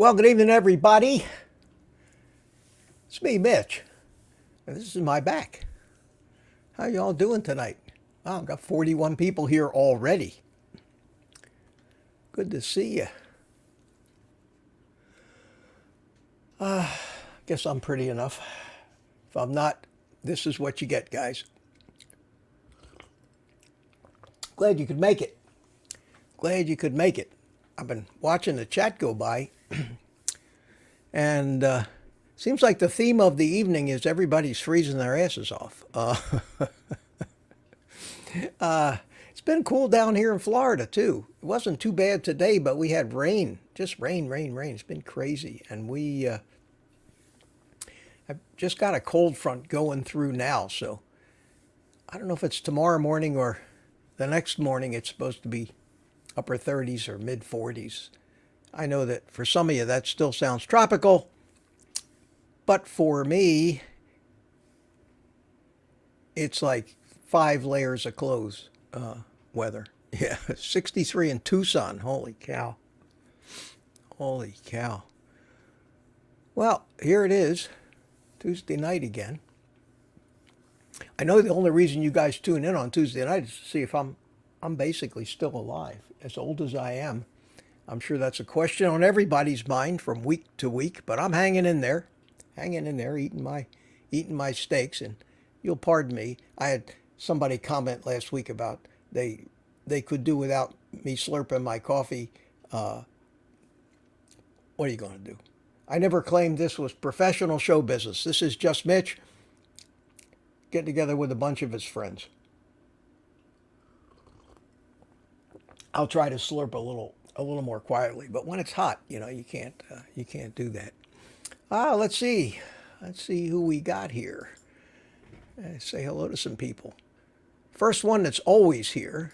Well, good evening, everybody. It's me, Mitch, and this is my back. How y'all doing tonight? Oh, I've got 41 people here already. Good to see you. Guess I'm pretty enough. If I'm not, this is what you get, guys. Glad you could make it. Glad you could make it. I've been watching the chat go by, and seems like the theme of the evening is everybody's freezing their asses off. It's been cool down here in Florida too. It wasn't too bad today, but we had rain, just rain, rain, rain. It's been crazy, and I've just got a cold front going through now. So I don't know if it's tomorrow morning or the next morning. It's supposed to be upper 30s or mid 40s. I know that for some of you that still sounds tropical, but for me, it's like 5 layers of clothes weather. Yeah, 63 in Tucson. Holy cow. Holy cow. Well, here it is, Tuesday night again. I know the only reason you guys tune in on Tuesday night is to see if I'm basically still alive. As old as I am, I'm sure that's a question on everybody's mind from week to week, but I'm hanging in there, eating my steaks. And you'll pardon me, I had somebody comment last week about they could do without me slurping my coffee. What are you going to do? I never claimed this was professional show business. This is just Mitch getting together with a bunch of his friends. I'll try to slurp a little more quietly, but when it's hot, you can't do that. Let's see who we got here. Say hello to some people. First one that's always here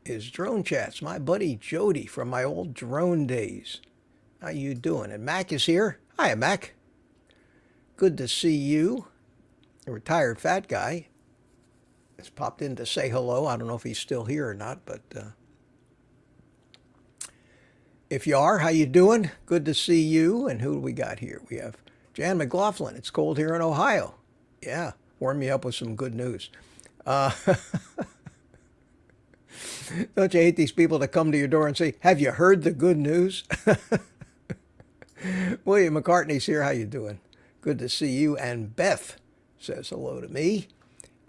is Drone Chats, my buddy Jody from my old drone days. How you doing? And Mac is here. Hi, Mac. Good to see you. A retired fat guy has popped in to say hello. I don't know if he's still here or not, but if you are, how you doing? Good to see you. And who do we got here? We have Jan McLaughlin. It's cold here in Ohio. Yeah, warm me up with some good news. Don't you hate these people that come to your door and say, have you heard the good news? William McCartney's here. How you doing? Good to see you. And Beth says hello to me.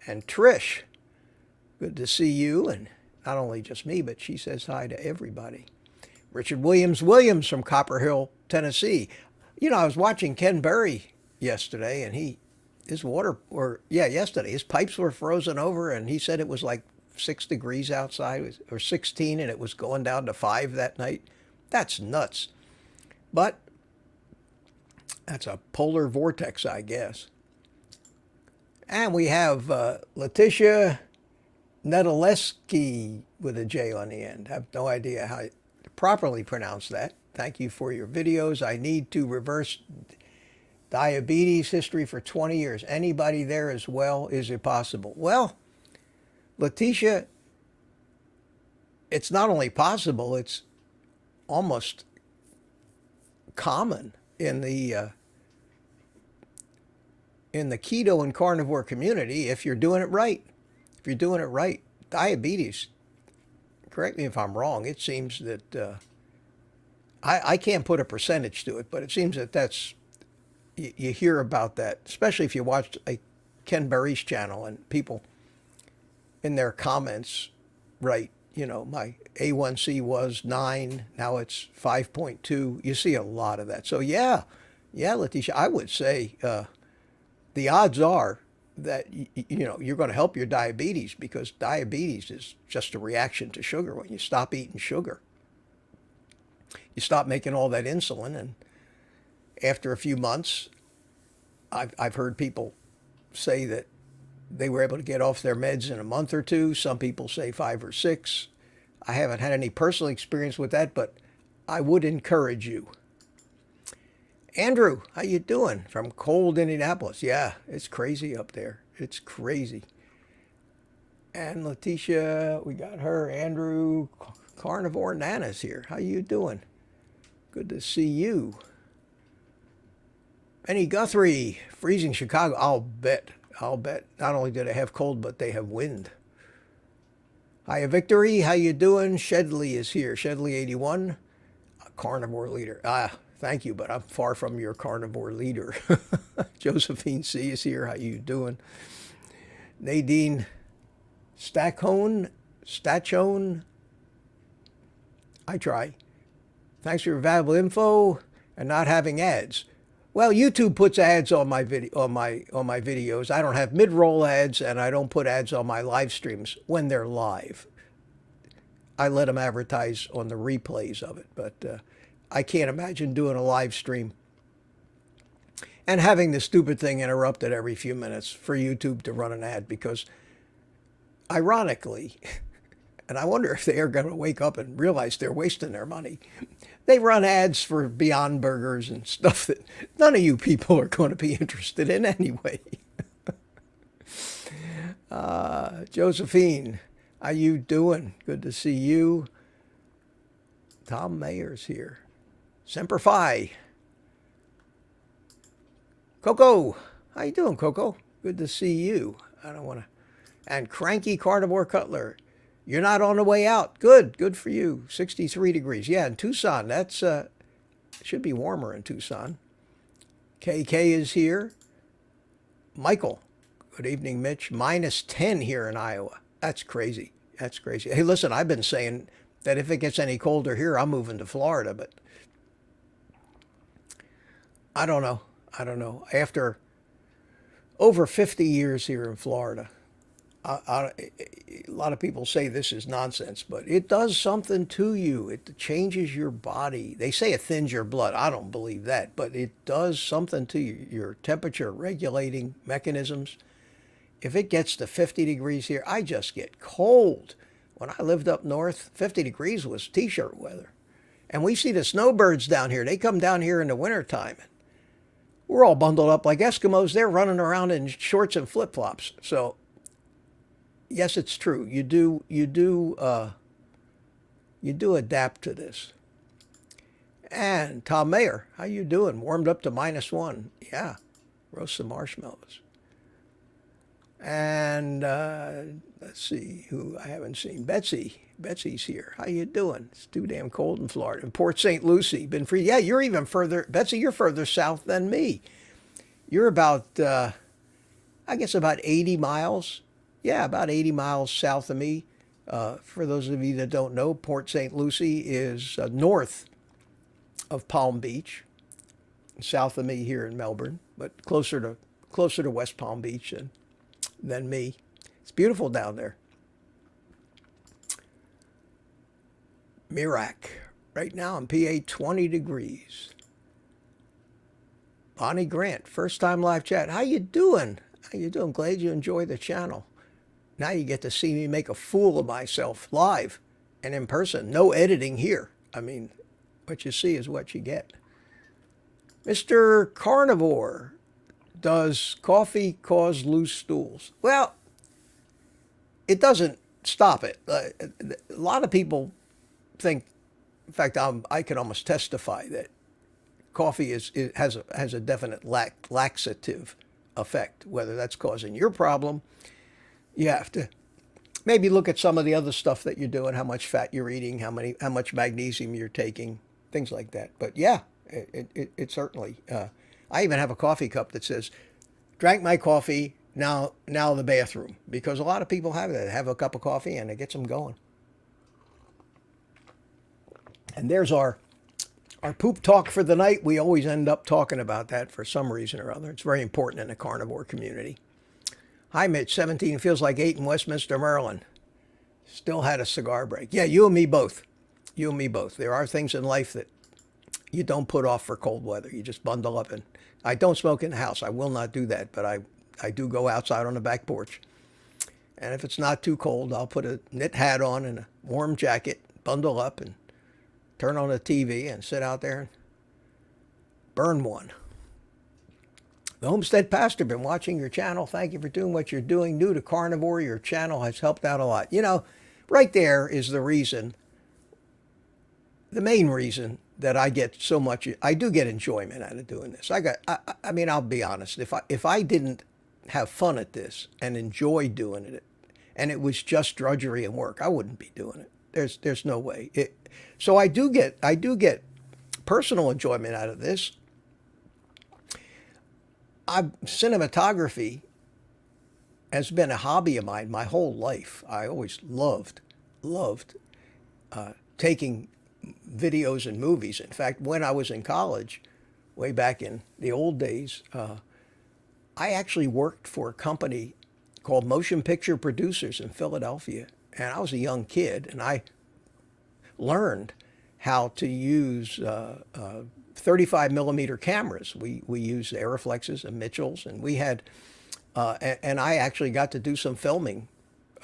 And Trish, good to see you. And not only just me, but she says hi to everybody. Richard Williams from Copper Hill, Tennessee. I was watching Ken Berry yesterday, and yesterday, his pipes were frozen over, and he said it was like 6 degrees outside, or 16, and it was going down to 5 that night. That's nuts. But that's a polar vortex, I guess. And we have Letitia Nedaleski with a J on the end. I have no idea how to properly pronounce that. Thank you for your videos. I need to reverse diabetes history for 20 years. Anybody there as well? Is it possible? Well, Letitia, it's not only possible, it's almost common in the keto and carnivore community if you're doing it right. If you're doing it right, diabetes, correct me if I'm wrong, it seems that I can't put a percentage to it, but it seems that that's, you hear about that, especially if you watch Ken Berry's channel and people in their comments write, my A1C was 9, now it's 5.2. You see a lot of that. So yeah, Letitia, I would say the odds are that you're going to help your diabetes, because diabetes is just a reaction to sugar. When you stop eating sugar, you stop making all that insulin, and after a few months, I've heard people say that they were able to get off their meds in a month or two. Some people say 5 or 6. I haven't had any personal experience with that, but I would encourage you. Andrew, how you doing? From cold Indianapolis. Yeah, it's crazy up there. It's crazy. And Letitia, we got her. Andrew, Carnivore Nana's here. How you doing? Good to see you. Benny Guthrie, freezing Chicago. I'll bet. Not only do they have cold, but they have wind. Hiya, Victory. How you doing? Shedley is here. Shedley 81, a carnivore leader. Thank you, but I'm far from your carnivore leader. Josephine C is here. How you doing? Nadine Stachone. I try. Thanks for your valuable info and not having ads. Well, YouTube puts ads on my videos. I don't have mid-roll ads, and I don't put ads on my live streams when they're live. I let them advertise on the replays of it, but I can't imagine doing a live stream and having the stupid thing interrupted every few minutes for YouTube to run an ad, because ironically, and I wonder if they are going to wake up and realize they're wasting their money, they run ads for Beyond Burgers and stuff that none of you people are going to be interested in anyway. Josephine, how you doing? Good to see you. Tom Mayer's here. Semper Fi. Coco, how you doing, Coco? Good to see you. I don't want to. And Cranky Carnivore Cutler. You're not on the way out. Good for you. 63 degrees. Yeah, in Tucson, that's should be warmer in Tucson. KK is here. Michael, good evening, Mitch. -10 here in Iowa. That's crazy. That's crazy. Hey, listen, I've been saying that if it gets any colder here, I'm moving to Florida, but I don't know. After over 50 years here in Florida, a lot of people say this is nonsense, but it does something to you. It changes your body. They say it thins your blood. I don't believe that, but it does something to you, your temperature regulating mechanisms. If it gets to 50 degrees here, I just get cold. When I lived up north, 50 degrees was t-shirt weather. And we see the snowbirds down here. They come down here in the wintertime. We're all bundled up like Eskimos. They're running around in shorts and flip-flops. So yes, it's true. You do adapt to this. And Tom Mayer, how you doing? Warmed up to -1. Yeah, roast some marshmallows. And let's see who I haven't seen. Betsy. Betsy's here. How you doing? It's too damn cold in Florida. In Port St. Lucie, been free. Yeah, you're even further. Betsy, you're further south than me. You're about, I guess about 80 miles. Yeah, about 80 miles south of me. For those of you that don't know, Port St. Lucie is north of Palm Beach, south of me here in Melbourne, but closer to West Palm Beach than me. It's beautiful down there. Mirac, right now in PA, 20 degrees. Bonnie Grant, first time live chat. How you doing? How you doing? Glad you enjoy the channel. Now you get to see me make a fool of myself live and in person. No editing here. I mean, what you see is what you get. Mr. Carnivore, does coffee cause loose stools? Well, it doesn't stop it. A lot of people think, in fact, I can almost testify that coffee has a definite laxative effect. Whether that's causing your problem, you have to maybe look at some of the other stuff that you're doing, how much fat you're eating, how much magnesium you're taking, things like that. But yeah, it certainly. I even have a coffee cup that says, "Drank my coffee, now the bathroom," because a lot of people have that. They have a cup of coffee and it gets them going. And there's our poop talk for the night. We always end up talking about that for some reason or other. It's very important in the carnivore community. Hi, Mitch. 17 feels like 8 in Westminster, Maryland. Still had a cigar break. Yeah, you and me both. You and me both. There are things in life that you don't put off for cold weather. You just bundle up. And I don't smoke in the house. I will not do that. But I do go outside on the back porch. And if it's not too cold, I'll put a knit hat on and a warm jacket, bundle up, and turn on the TV and sit out there and burn one. The Homestead Pastor, been watching your channel. Thank you for doing what you're doing. New to carnivore, your channel has helped out a lot. You know, right there is the reason, the main reason that I do get enjoyment out of doing this. I mean, I'll be honest. If I didn't have fun at this and enjoy doing it, and it was just drudgery and work, I wouldn't be doing it. There's no way. So I do get personal enjoyment out of this. Cinematography has been a hobby of mine my whole life. I always loved taking videos and movies. In fact, when I was in college, way back in the old days, I actually worked for a company called Motion Picture Producers in Philadelphia. And I was a young kid, and I learned how to use 35 millimeter cameras. We used Aeroflexes and Mitchells, and we had, and I actually got to do some filming,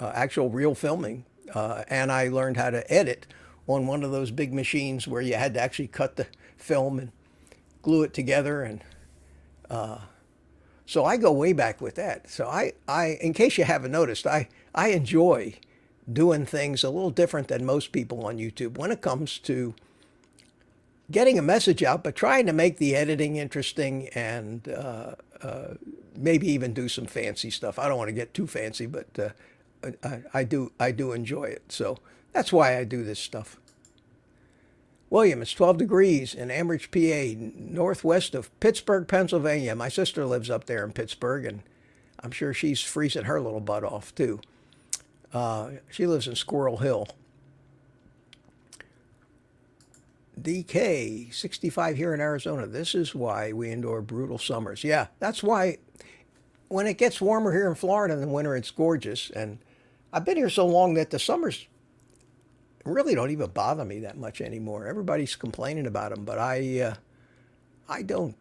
actual real filming, and I learned how to edit on one of those big machines where you had to actually cut the film and glue it together. And so I go way back with that. So in case you haven't noticed, I enjoy doing things a little different than most people on YouTube when it comes to getting a message out, but trying to make the editing interesting and maybe even do some fancy stuff. I don't want to get too fancy, but I do enjoy it. So that's why I do this stuff. William, it's 12 degrees in Ambridge, PA, northwest of Pittsburgh, Pennsylvania. My sister lives up there in Pittsburgh, and I'm sure she's freezing her little butt off, too. She lives in Squirrel Hill. DK, 65 here in Arizona. This is why we endure brutal summers. Yeah, that's why when it gets warmer here in Florida in the winter, it's gorgeous. And I've been here so long that the summers really don't even bother me that much anymore. Everybody's complaining about them, but I don't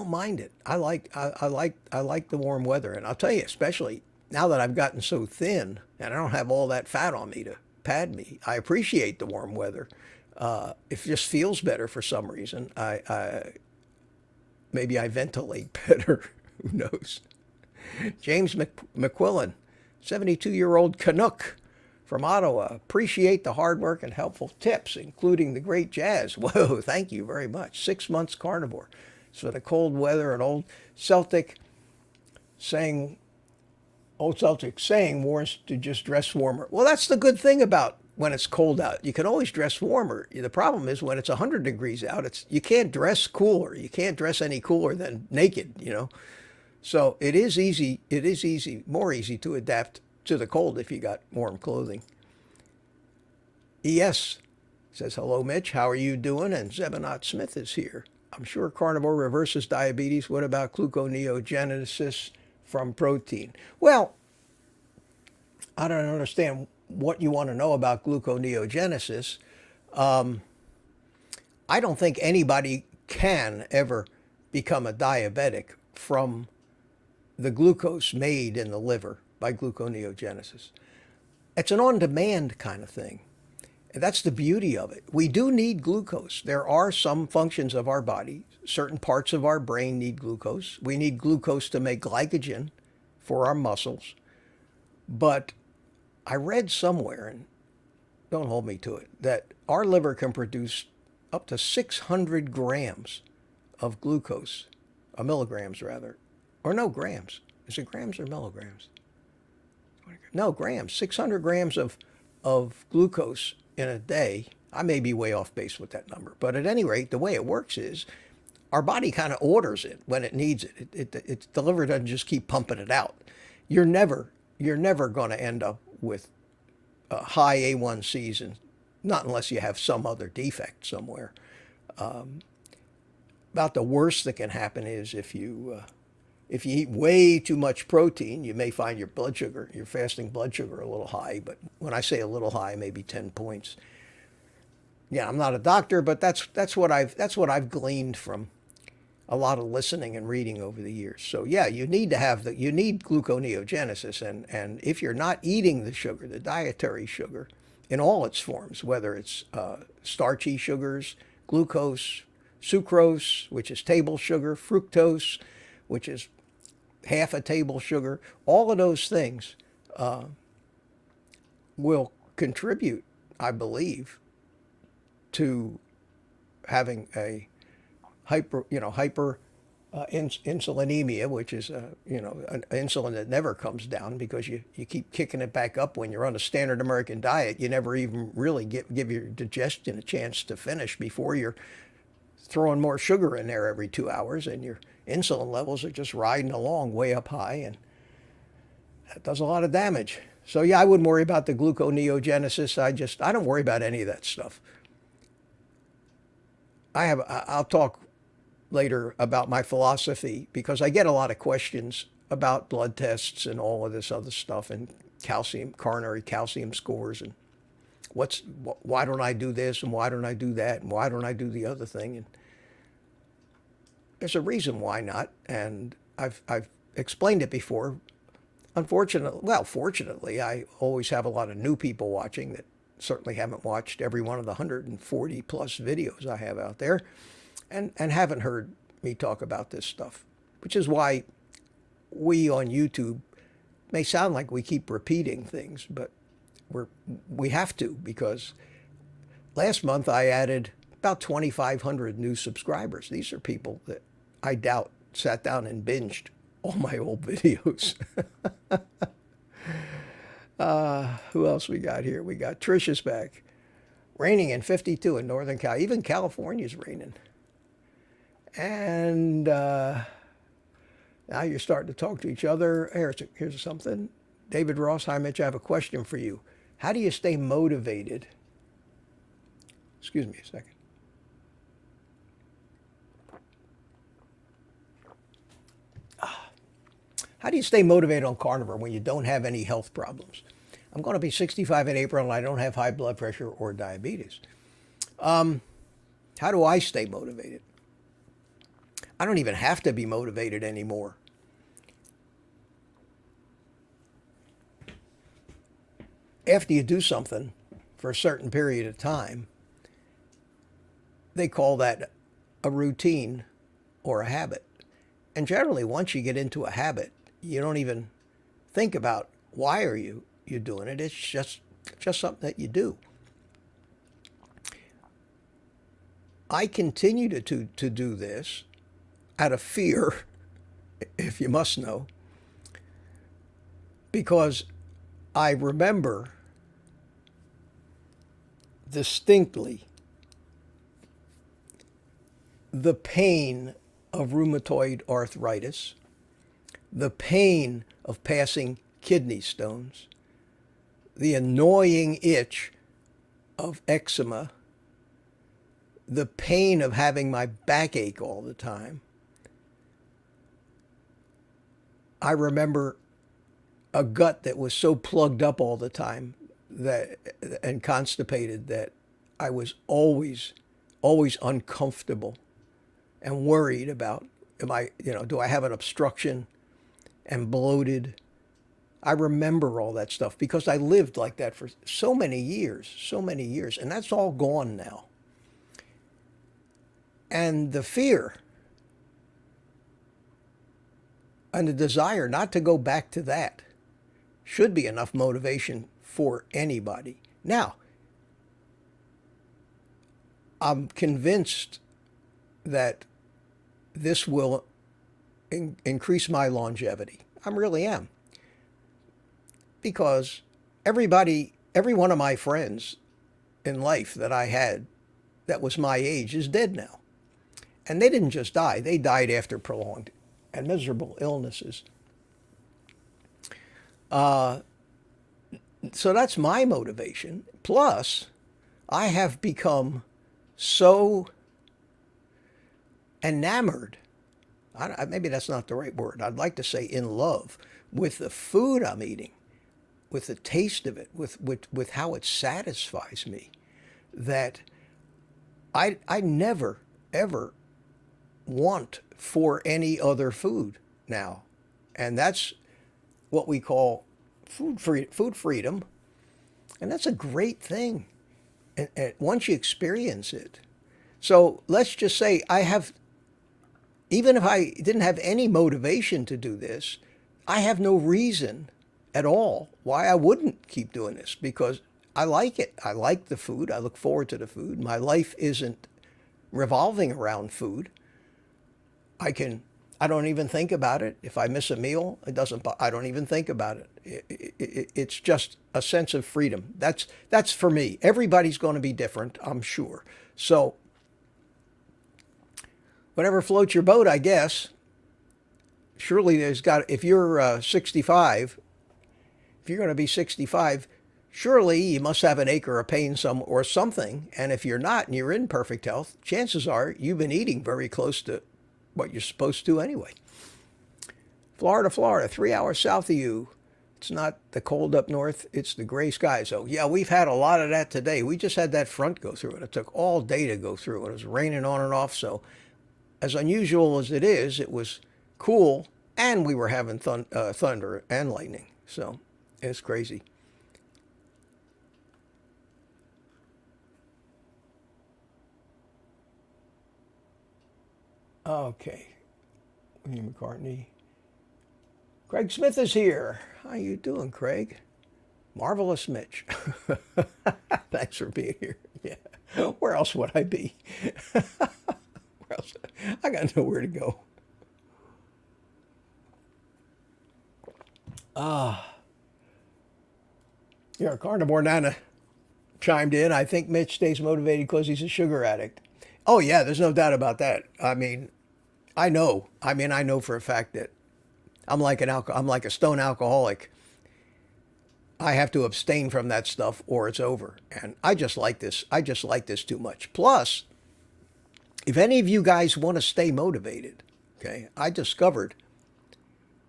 mind it. I like the warm weather, and I'll tell you, especially now that I've gotten so thin and I don't have all that fat on me to pad me, I appreciate the warm weather. It just feels better for some reason. Maybe I ventilate better. Who knows? James McQuillan, 72-year-old Canuck from Ottawa. Appreciate the hard work and helpful tips, including the great jazz. Whoa, thank you very much. 6 months carnivore. So the cold weather, an old Celtic saying warns to just dress warmer. Well, that's the good thing about when it's cold out. You can always dress warmer. The problem is when it's 100 degrees out, you can't dress cooler. You can't dress any cooler than naked, you know. So it is more easy to adapt to the cold if you got warm clothing. ES says, hello, Mitch. How are you doing? And Zebonot Smith is here. I'm sure carnivore reverses diabetes. What about gluconeogenesis from protein? Well, I don't understand what you want to know about gluconeogenesis. I don't think anybody can ever become a diabetic from the glucose made in the liver by gluconeogenesis. It's an on-demand kind of thing. That's the beauty of it. We do need glucose. There are some functions of our body. Certain parts of our brain need glucose. We need glucose to make glycogen for our muscles. But I read somewhere, and don't hold me to it, that our liver can produce up to 600 grams of glucose, milligrams rather, or no, grams. Is it grams or milligrams? No, grams. 600 grams of glucose in a day. I may be way off base with that number, but at any rate, the way it works is our body kind of orders it when it needs it. The liver doesn't just keep pumping it out. You're never going to end up with high A1Cs, and not unless you have some other defect somewhere. About the worst that can happen is if you eat way too much protein, you may find your fasting blood sugar a little high. But when I say a little high, maybe 10 points. Yeah, I'm not a doctor, but that's what I've gleaned from a lot of listening and reading over the years. So yeah, you need gluconeogenesis, and if you're not eating the sugar, the dietary sugar, in all its forms, whether it's starchy sugars, glucose, sucrose, which is table sugar, fructose, which is half a table sugar, all of those things will contribute I believe, to having a hyper insulinemia, which is an insulin that never comes down because you keep kicking it back up when you're on a standard American diet. You never even really give your digestion a chance to finish before you're throwing more sugar in there every 2 hours, and your insulin levels are just riding along way up high, and that does a lot of damage. So yeah, I wouldn't worry about the gluconeogenesis. I don't worry about any of that stuff. I'll talk later about my philosophy, because I get a lot of questions about blood tests and all of this other stuff, and coronary calcium scores, and why don't I do this, and why don't I do that, and why don't I do the other thing? And there's a reason why not, and I've explained it before. Fortunately, I always have a lot of new people watching that certainly haven't watched every one of the 140 plus videos I have out there, and haven't heard me talk about this stuff, which is why we on YouTube may sound like we keep repeating things, but we have to, because last month I added about 2,500 new subscribers. These are people that I doubt sat down and binged all my old videos. Who else we got here? We got Trisha's back. Raining in 52 in Northern Cal. Even California's raining. And now you're starting to talk to each other. Here's something. David Ross, hi Mitch, I have a question for you. How do you stay motivated? Excuse me a second. How do you stay motivated on carnivore when you don't have any health problems? I'm going to be 65 in April, and I don't have high blood pressure or diabetes. How do I stay motivated? I don't even have to be motivated anymore. After you do something for a certain period of time, they call that a routine or a habit. And generally, once you get into a habit, you don't even think about why are you doing it. It's just something that you do. I continue to do this out of fear, if you must know, because I remember distinctly the pain of rheumatoid arthritis, the pain of passing kidney stones, the annoying itch of eczema, the pain of having my back ache all the time. I remember a gut that was so plugged up all the time and constipated that I was always uncomfortable and worried about, do I have an obstruction, and bloated. I remember all that stuff because I lived like that for so many years, and that's all gone now. And the fear and the desire not to go back to that should be enough motivation for anybody. Now, I'm convinced that this will increase my longevity. I really am. Because every one of my friends in life that I had that was my age is dead now. And they didn't just die. They died after prolonged and miserable illnesses. So that's my motivation. Plus, I have become so enamored, maybe that's not the right word, I'd like to say in love with the food I'm eating, with the taste of it, with how it satisfies me, that I never, ever want for any other food now. And that's what we call food freedom. And that's a great thing. And once you experience it. So let's just say even if I didn't have any motivation to do this, I have no reason at all why I wouldn't keep doing this, because I like it. I like the food. I look forward to the food. My life isn't revolving around food. I don't even think about it. If I miss a meal, I don't even think about it. It's just a sense of freedom. That's for me. Everybody's going to be different, I'm sure. So whatever floats your boat, I guess. Surely if you're 65, if you're going to be 65, surely you must have an ache or a pain or something. And if you're not and you're in perfect health, chances are you've been eating very close to what you're supposed to anyway. Florida, 3 hours south of you. It's not the cold up north, it's the gray skies. So yeah, we've had a lot of that today. We just had that front go through, and it took all day to go through. It was raining on and off, so as unusual as it was cool, and we were having thunder and lightning. So it's crazy. Okay, William McCartney. Craig Smith is here. How you doing, Craig? Marvelous Mitch. Thanks for being here. Yeah. Where else would I be? Where else? I got nowhere to go. Yeah, Carnivore Nana chimed in. I think Mitch stays motivated because he's a sugar addict. Oh yeah, there's no doubt about that. I mean, I know. I know for a fact that I'm like a stone alcoholic. I have to abstain from that stuff or it's over. And I just like this. I just like this too much. Plus, if any of you guys want to stay motivated, okay, I discovered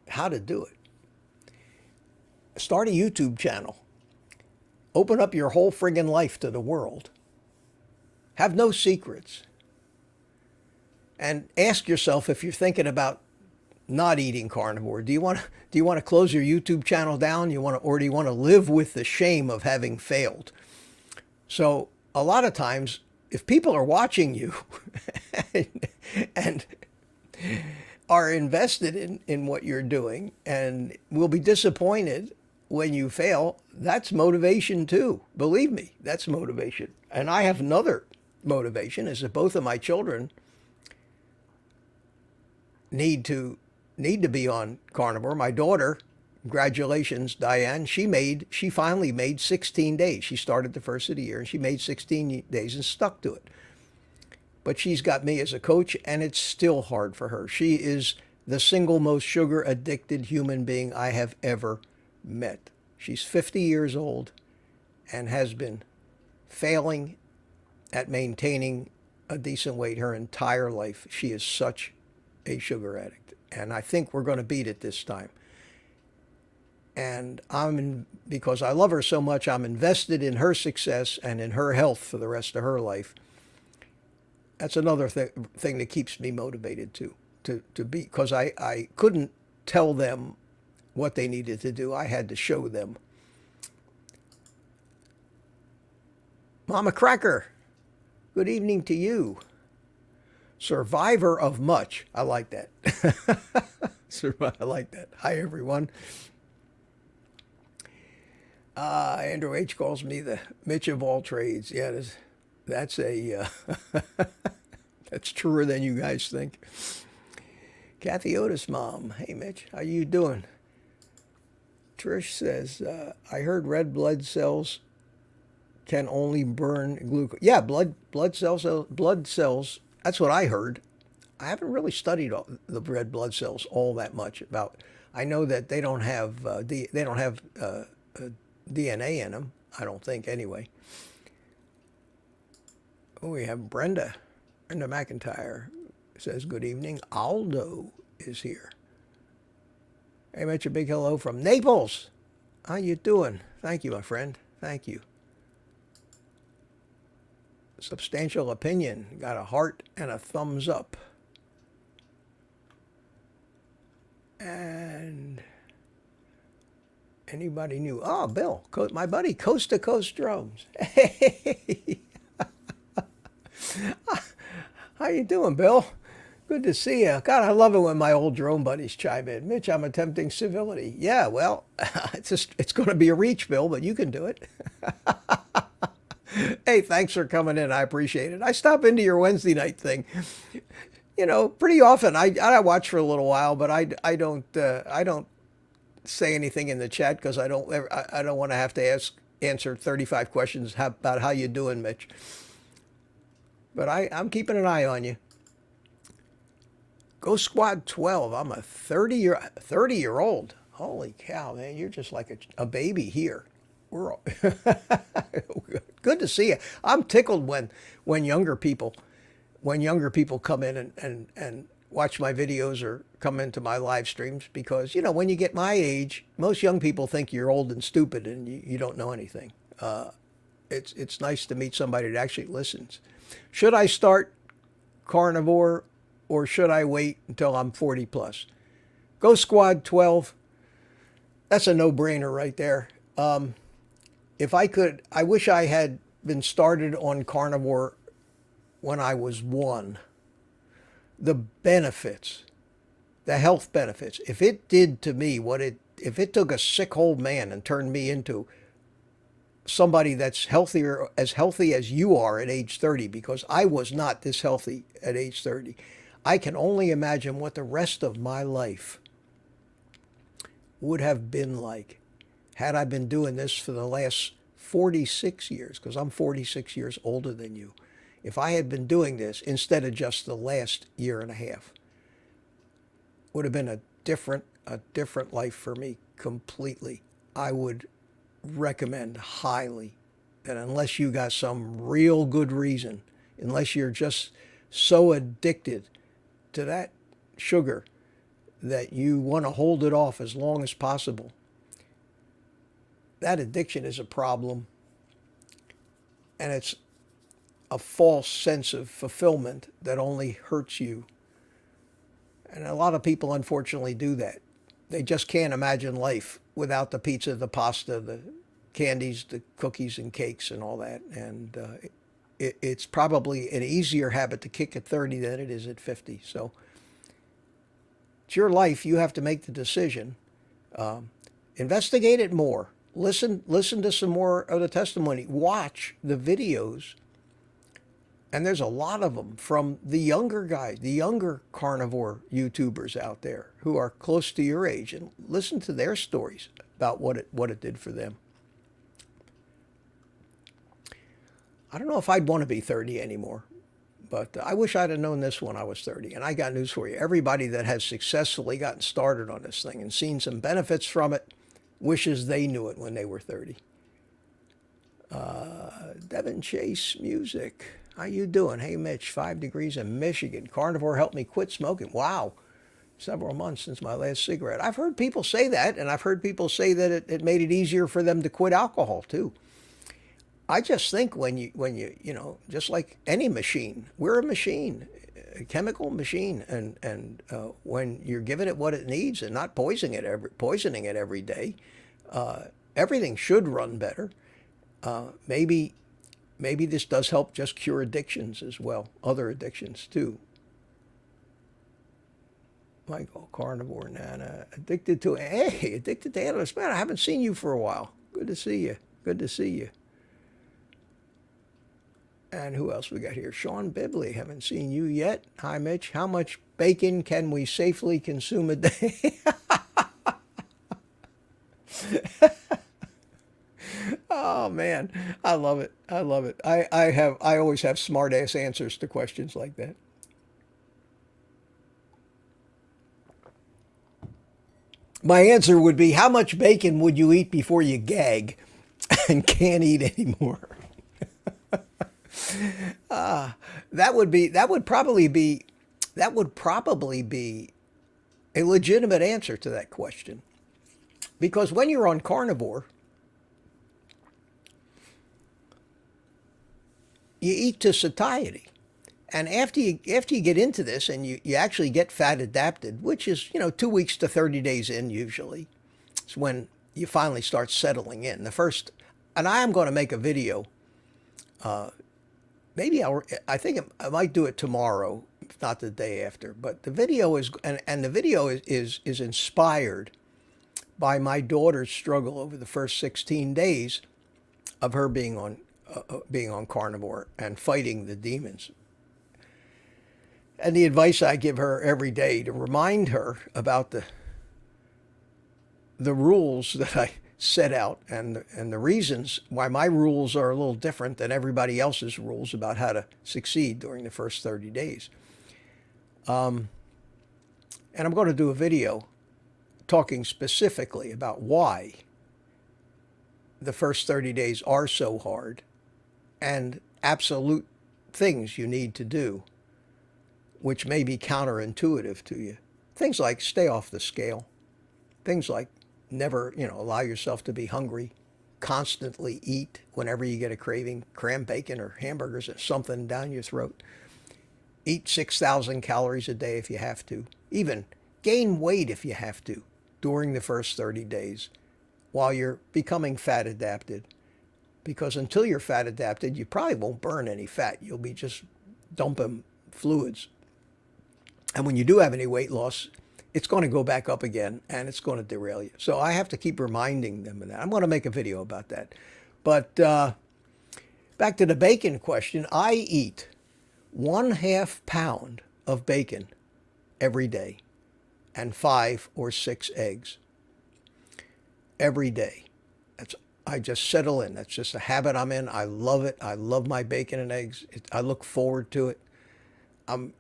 how to do it. Start a YouTube channel. Open up your whole friggin' life to the world. Have no secrets. And ask yourself if you're thinking about not eating carnivore. Do you want to close your YouTube channel down? Or do you want to live with the shame of having failed? So a lot of times, if people are watching you and are invested in what you're doing and will be disappointed when you fail, that's motivation too. Believe me, that's motivation. And I have another motivation, is that both of my children need to be on carnivore. My daughter, congratulations, Diane, she finally made 16 days. She started the first of the year and she made 16 days and stuck to it. But she's got me as a coach, and it's still hard for her. She is the single most sugar addicted human being I have ever met. She's 50 years old and has been failing at maintaining a decent weight her entire life. She is such a sugar addict, and I think we're going to beat it this time. And because I love her so much, I'm invested in her success and in her health for the rest of her life. That's another thing that keeps me motivated to be, because I couldn't tell them what they needed to do. I had to show them. Mama Cracker, good evening to you. Survivor of much. I like that. I like that. Hi, everyone. Andrew H. calls me the Mitch of all trades. Yeah, that's that's truer than you guys think. Kathy Otis' mom. Hey, Mitch, how you doing? Trish says, I heard red blood cells can only burn glucose. Yeah, blood cells. That's what I heard. I haven't really studied the red blood cells all that much about. I know that they don't have DNA in them. I don't think anyway. Oh, we have Brenda McIntyre says good evening. Aldo is here. Hey, Mitch, a big hello from Naples. How you doing? Thank you, my friend. Thank you. Substantial opinion. Got a heart and a thumbs up. And anybody new? Oh, Bill, my buddy, Coast to Coast Drums. Hey. How you doing, Bill? Good to see you. God, I love it when my old drone buddies chime in. Mitch, I'm attempting civility. Yeah, well, it's going to be a reach, Bill, but you can do it. Hey, thanks for coming in. I appreciate it. I stop into your Wednesday night thing, pretty often. I watch for a little while, but I don't say anything in the chat because I don't want to have to answer 35 questions about how you doing, Mitch. But I'm keeping an eye on you. Go Squad 12. I'm a 30 year old. Holy cow, man! You're just like a baby here. We're all good to see you. I'm tickled when younger people come in and watch my videos or come into my live streams, because when you get my age, most young people think you're old and stupid and you don't know anything. It's nice to meet somebody that actually listens. Should I start carnivore or should I wait until I'm 40 plus? Go Squad 12. That's a no-brainer right there. If I could, I wish I had been started on carnivore when I was 1. The benefits, the health benefits, if it did to me if it took a sick old man and turned me into somebody that's as healthy as you are at age 30, because I was not this healthy at age 30, I can only imagine what the rest of my life would have been like had I been doing this for the last 46 years, because I'm 46 years older than you. If I had been doing this instead of just the last year and a half, would have been a different life for me completely. I would recommend highly that unless you got some real good reason, unless you're just so addicted to that sugar that you want to hold it off as long as possible, that addiction is a problem, and it's a false sense of fulfillment that only hurts you. And a lot of people unfortunately do that. They just can't imagine life without the pizza, the pasta, the candies, the cookies and cakes and all that. And it's probably an easier habit to kick at 30 than it is at 50. So it's your life. You have to make the decision. Investigate it more. Listen to some more of the testimony. Watch the videos. And there's a lot of them from the younger guys, the younger carnivore YouTubers out there who are close to your age, and listen to their stories about what it did for them. I don't know if I'd want to be 30 anymore, but I wish I'd have known this when I was 30. And I got news for you. Everybody that has successfully gotten started on this thing and seen some benefits from it wishes they knew it when they were 30. Devin Chase Music. How you doing? Hey, Mitch, 5 degrees in Michigan. Carnivore helped me quit smoking. Wow. Several months since my last cigarette. I've heard people say that, and I've heard people say that it made it easier for them to quit alcohol, too. I just think when you just like any machine, we're a machine, a chemical machine, and when you're giving it what it needs and not poisoning it every day, everything should run better. Maybe this does help just cure addictions as well, other addictions too. Michael, carnivore, Nana, addicted to animals. Man, I haven't seen you for a while. Good to see you. Good to see you. And who else we got here? Shawn Bibley, haven't seen you yet. Hi, Mitch. How much bacon can we safely consume a day? Oh man, I love it. I love it. I always have smart ass answers to questions like that. My answer would be, how much bacon would you eat before you gag and can't eat anymore? That would probably be a legitimate answer to that question. Because when you're on carnivore, you eat to satiety. And after you get into this and you actually get fat adapted, which is, 2 weeks to 30 days in usually, it's when you finally start settling in. And I am going to make a video. I think I might do it tomorrow, if not the day after. But the video is inspired by my daughter's struggle over the first 16 days of her being being on carnivore and fighting the demons. And the advice I give her every day to remind her about the rules that I set out and the reasons why my rules are a little different than everybody else's rules about how to succeed during the first 30 days. And I'm going to do a video talking specifically about why the first 30 days are so hard and absolute things you need to do, which may be counterintuitive to you. Things like stay off the scale. Things like never, allow yourself to be hungry. Constantly eat whenever you get a craving. Cram bacon or hamburgers or something down your throat. Eat 6,000 calories a day if you have to. Even gain weight if you have to during the first 30 days while you're becoming fat adapted. Because until you're fat adapted, you probably won't burn any fat. You'll be just dumping fluids. And when you do have any weight loss, it's going to go back up again and it's going to derail you. So I have to keep reminding them of that. I'm going to make a video about that. But back to the bacon question. I eat 1/2 pound of bacon every day and 5 or 6 eggs every day. I just settle in. That's just a habit I'm in. I love it. I love my bacon and eggs. I look forward to it. I'm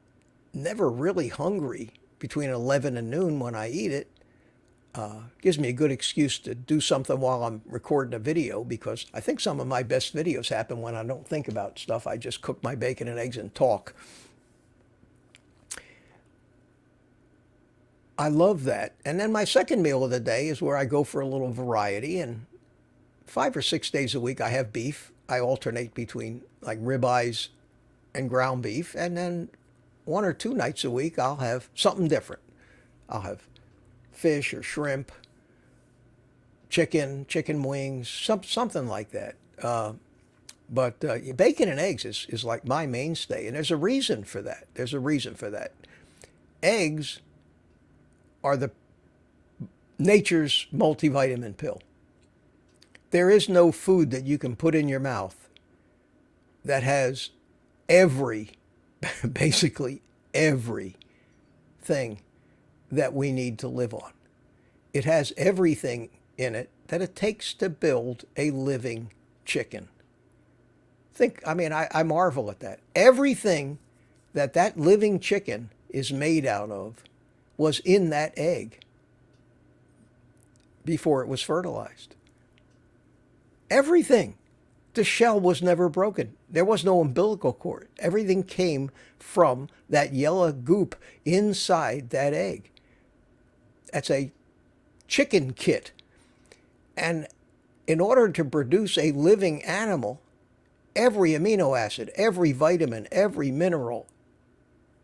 never really hungry between 11 and noon when I eat it. Gives me a good excuse to do something while I'm recording a video, because I think some of my best videos happen when I don't think about stuff. I just cook my bacon and eggs and talk. I love that. And then my second meal of the day is where I go for a little variety, and 5 or 6 days a week I have beef. I alternate between like ribeyes and ground beef, and then 1 or 2 nights a week I'll have something different. I'll have fish or shrimp, chicken wings, something like that. But bacon and eggs is like my mainstay, and there's a reason for that. There's a reason for that. Eggs are the nature's multivitamin pill. There is no food that you can put in your mouth that has basically everything that we need to live on. It has everything in it that it takes to build a living chicken. I marvel at that. Everything that living chicken is made out of was in that egg before it was fertilized. Everything. The shell was never broken. There was no umbilical cord. Everything came from that yellow goop inside that egg. That's a chicken kit. And in order to produce a living animal, every amino acid, every vitamin, every mineral,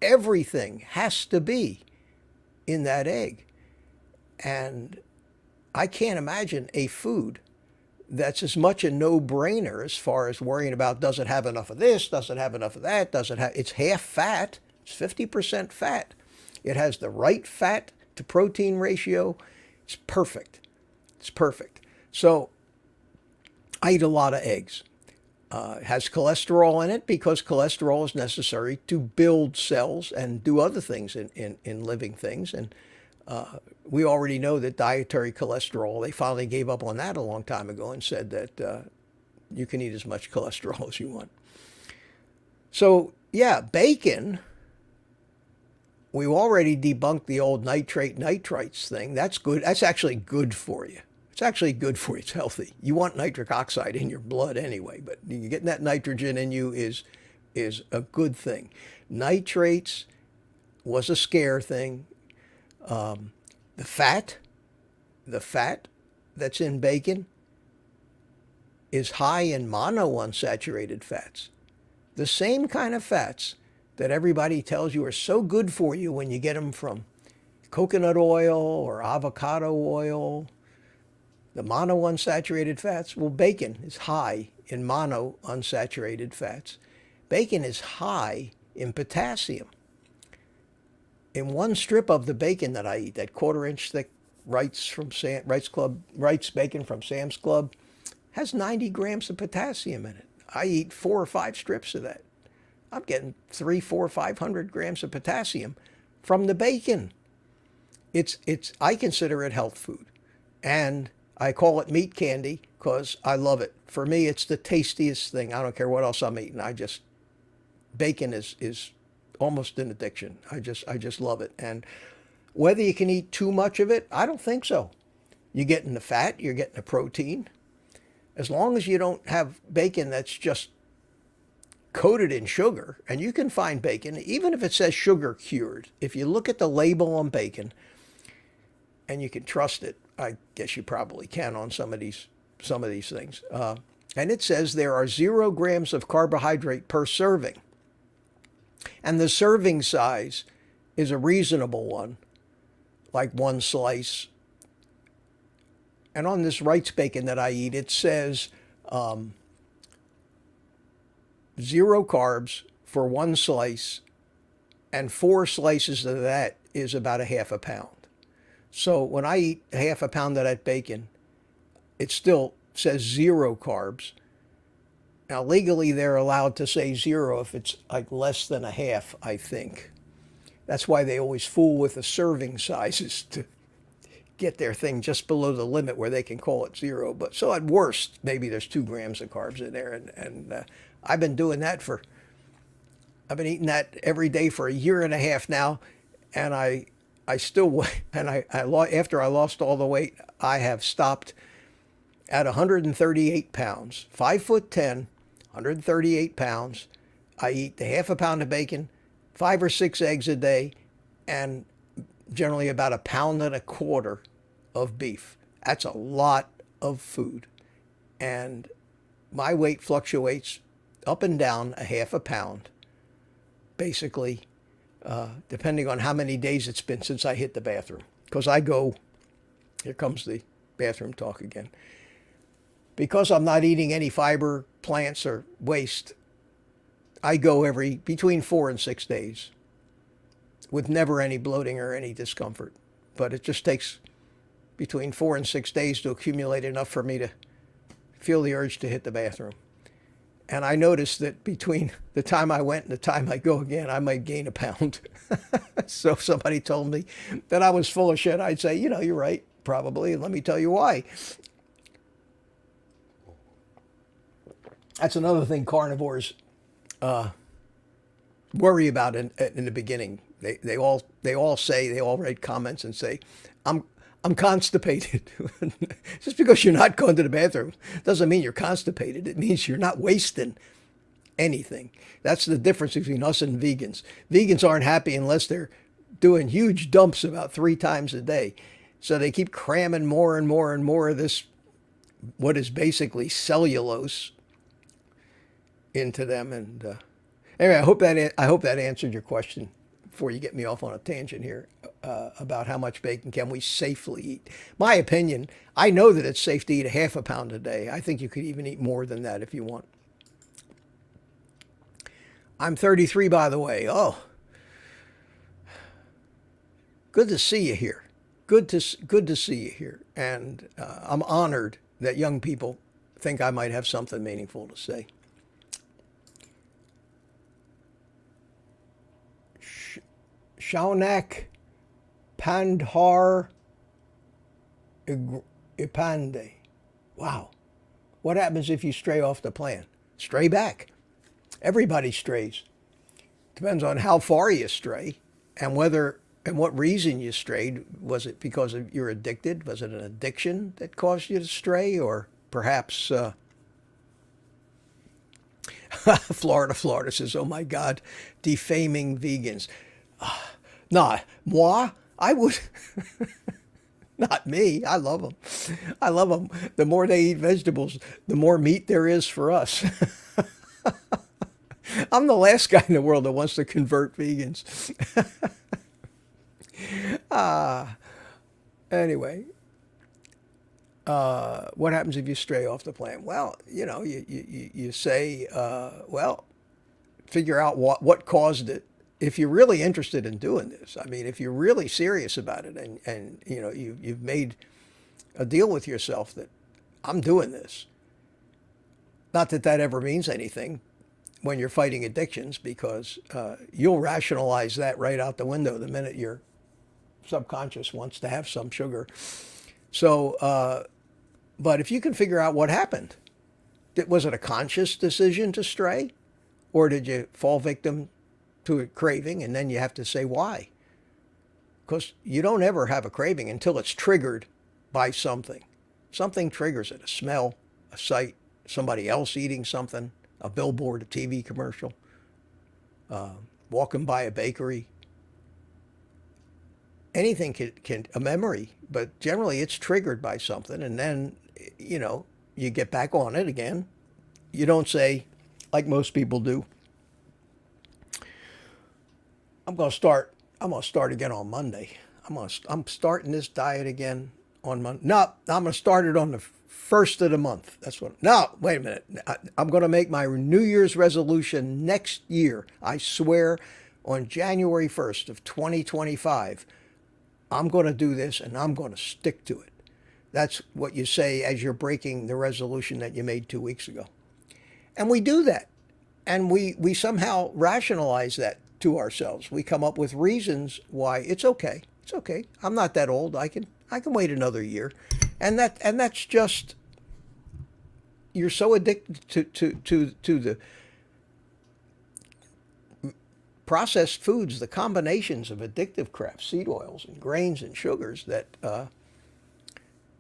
everything has to be in that egg. And I can't imagine a food that's as much a no-brainer as far as worrying about, does it have enough of this, does it have enough of that, it's half fat, it's 50% fat. It has the right fat to protein ratio. It's perfect. It's perfect. So I eat a lot of eggs. It has cholesterol in it because cholesterol is necessary to build cells and do other things in living things. And we already know that dietary cholesterol, they finally gave up on that a long time ago and said that you can eat as much cholesterol as you want. So yeah, bacon, we already debunked the old nitrites thing. That's good. That's actually good for you. It's actually good for you. It's healthy. You want nitric oxide in your blood anyway, but you getting that nitrogen in you is a good thing. Nitrates was a scare thing. The fat that's in bacon is high in monounsaturated fats. The same kind of fats that everybody tells you are so good for you when you get them from coconut oil or avocado oil, the monounsaturated fats. Well, bacon is high in monounsaturated fats. Bacon is high in potassium. In one strip of the bacon that I eat, that 1/4-inch thick Wright's bacon from Sam's Club, has 90 grams of potassium in it. I eat 4 or 5 strips of that. I'm getting 3, 4, 500 grams of potassium from the bacon. I consider it health food. And I call it meat candy because I love it. For me, it's the tastiest thing. I don't care what else I'm eating. Bacon is almost an addiction. I just love it. And whether you can eat too much of it, I don't think so. You're getting the fat, you're getting the protein. As long as you don't have bacon that's just coated in sugar, and you can find bacon, even if it says sugar cured. If you look at the label on bacon, and you can trust it, I guess you probably can on some of these things. And it says there are 0 grams of carbohydrate per serving. And the serving size is a reasonable one, like 1 slice. And on this Wright's bacon that I eat, it says 0 carbs for 1 slice, and 4 slices of that is about a half a pound. So when I eat a half a pound of that bacon, it still says 0 carbs. Now, legally, they're allowed to say 0 if it's like less than a half, I think. That's why they always fool with the serving sizes to get their thing just below the limit where they can call it 0. But so at worst, maybe there's 2 grams of carbs in there. And I've been doing that I've been eating that every day for a year and a half now. And I still, and after I lost all the weight, I have stopped at 138 pounds, 5'10", 138 pounds. I eat the half a pound of bacon, 5 or 6 eggs a day, and generally about 1.25 pounds of beef. That's a lot of food. And my weight fluctuates up and down a half a pound, basically, depending on how many days it's been since I hit the bathroom. Because here comes the bathroom talk again. Because I'm not eating any fiber, plants, or waste, I go between 4 and 6 days with never any bloating or any discomfort. But it just takes between 4 and 6 days to accumulate enough for me to feel the urge to hit the bathroom. And I noticed that between the time I went and the time I go again, I might gain 1 pound. So if somebody told me that I was full of shit, I'd say, you're right, probably. And let me tell you why. That's another thing carnivores worry about in the beginning. They all write comments and say, I'm constipated. Just because you're not going to the bathroom doesn't mean you're constipated. It means you're not wasting anything. That's the difference between us and vegans. Vegans aren't happy unless they're doing huge dumps about 3 times a day. So they keep cramming more and more and more of this, what is basically cellulose, into them. And anyway, I hope that answered your question before you get me off on a tangent here about how much bacon can we safely eat. My opinion, I know that it's safe to eat a half a pound a day. I think you could even eat more than that if you want. I'm 33, by the way. Oh, good to see you here. Good to see you here. And I'm honored that young people think I might have something meaningful to say. Shaunak Pandhar Ipande. Wow. What happens if you stray off the plan? Stray back. Everybody strays. Depends on how far you stray and what reason you strayed. Was it because you're addicted? Was it an addiction that caused you to stray? Or perhaps Florida says, oh my God, defaming vegans. Nah, moi, I would, not me. I love them. I love them. The more they eat vegetables, the more meat there is for us. I'm the last guy in the world that wants to convert vegans. Anyway, what happens if you stray off the plan? Well, you say, figure out what caused it. If you're really interested in doing this, I mean, if you're really serious about it and you've made a deal with yourself that I'm doing this, Not that that ever means anything when you're fighting addictions, because you'll rationalize that right out the window the minute your subconscious wants to have some sugar. So, but if you can figure out what happened, was it a conscious decision to stray? Or did you fall victim to a craving, and then you have to say why? Because you don't ever have a craving until it's triggered by something. Something triggers it, a smell, a sight, somebody else eating something, a billboard, a TV commercial, walking by a bakery. Anything can, a memory, but generally it's triggered by something, and then, you get back on it again. You don't say, like most people do, I'm going to start again on Monday. I'm starting this diet again on Monday. No, I'm going to start it on the first of the month. No, wait a minute. I'm going to make my New Year's resolution next year. I swear, on January 1st of 2025, I'm going to do this, and I'm going to stick to it. That's what you say as you're breaking the resolution that you made 2 weeks ago. And we do that. And we somehow rationalize that to ourselves. We come up with reasons why it's okay. It's okay. I'm not that old. I can wait another year. And that's just, you're so addicted to the processed foods, the combinations of addictive crap, seed oils and grains and sugars, that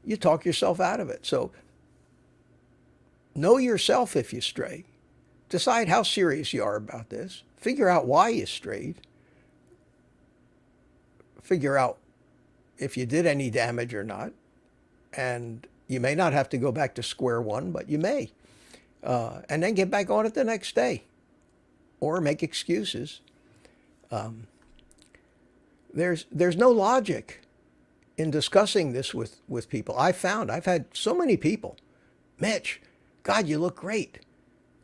you talk yourself out of it. So know yourself if you stray. Decide how serious you are about this. Figure out why you strayed. Figure out if you did any damage or not. And you may not have to go back to square one, but you may. And then get back on it the next day. Or make excuses. There's no logic in discussing this with people. I've had so many people, Mitch, God, you look great.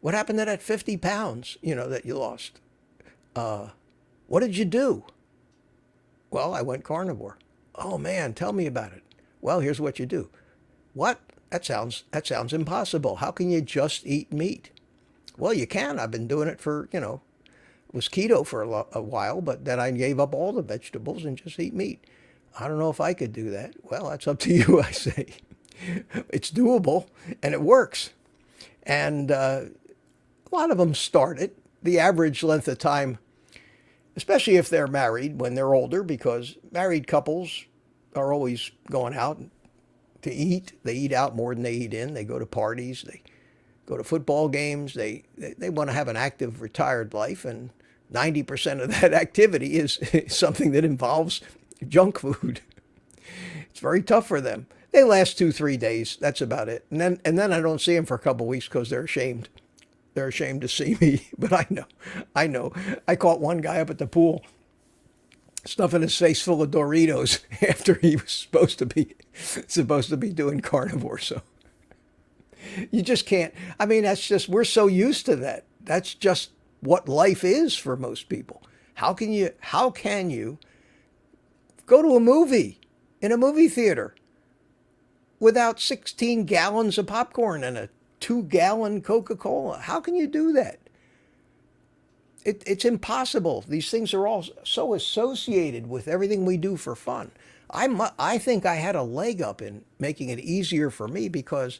What happened to that 50 pounds, that you lost? What did you do? Well, I went carnivore. Oh man, tell me about it. Well, here's what you do. What? That sounds impossible. How can you just eat meat? Well, you can. I've been doing it for, it was keto for a while, but then I gave up all the vegetables and just eat meat. I don't know if I could do that. Well, that's up to you, I say. It's doable, and it works. And a lot of them start it. The average length of time, especially if they're married when they're older, because married couples are always going out to eat. They eat out more than they eat in. They go to parties. They go to football games. They want to have an active retired life, and 90% of that activity is something that involves junk food. It's very tough for them. They last 2-3 days. That's about it. And then I don't see them for a couple of weeks because they're ashamed. They're ashamed to see me. But I know. I caught one guy up at the pool stuffing his face full of Doritos after he was supposed to be doing carnivore. So you just can't. I mean, we're so used to that. That's just what life is for most people. How can you go to a movie in a movie theater without 16 gallons of popcorn and a 2-gallon Coca-Cola? How can you do that? It's impossible. These things are all so associated with everything we do for fun. I think I had a leg up in making it easier for me because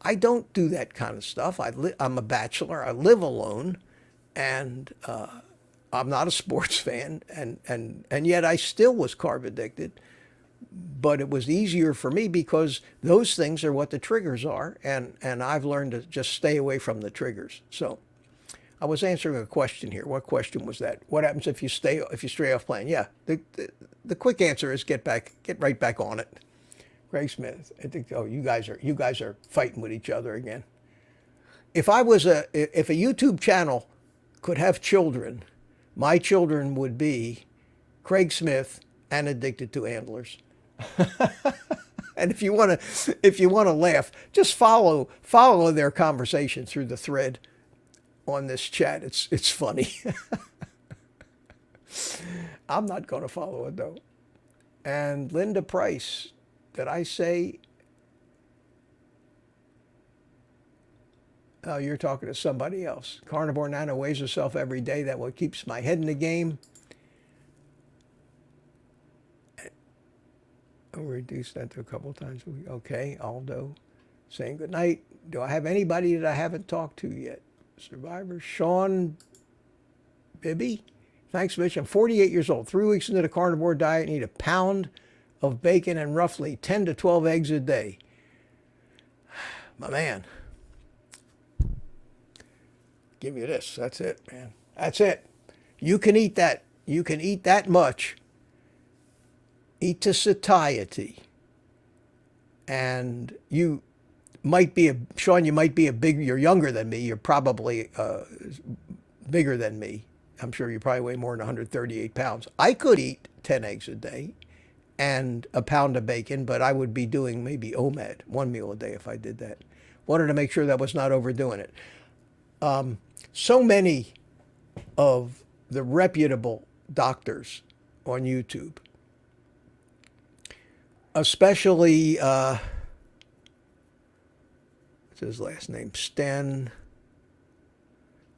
I don't do that kind of stuff. I'm a bachelor. I live alone, and I'm not a sports fan, and yet I still was carb addicted. But it was easier for me because those things are what the triggers are, and I've learned to just stay away from the triggers. So I was answering a question here. What question was that? What happens if you stray off plan? Yeah, the quick answer is get right back on it. Greg Smith, I think. Oh, you guys are fighting with each other again. If a YouTube channel could have children, my children would be Craig Smith and addicted to antlers. And if you want to laugh, just follow their conversation through the thread on this chat. It's funny. I'm not going to follow it though. And Linda Price, did I say? Oh, you're talking to somebody else. Carnivore Nana weighs herself every day. That what keeps my head in the game. I'll reduce that to a couple times a week. Okay, Aldo saying good night. Do I have anybody that I haven't talked to yet? Survivor Shawn Bibby. Thanks, Mitch. I'm 48 years old. 3 weeks into the carnivore diet. Need a pound of bacon and roughly 10 to 12 eggs a day. My man. Give you this. That's it, man. That's it. You can eat that. You can eat that much. Eat to satiety. And you might be Shawn, you might be you're younger than me. You're probably bigger than me. I'm sure you probably weigh more than 138 pounds. I could eat 10 eggs a day and a pound of bacon, but I would be doing maybe OMAD, one meal a day if I did that. Wanted to make sure that was not overdoing it. So many of the reputable doctors on YouTube, especially, what's his last name? Stan,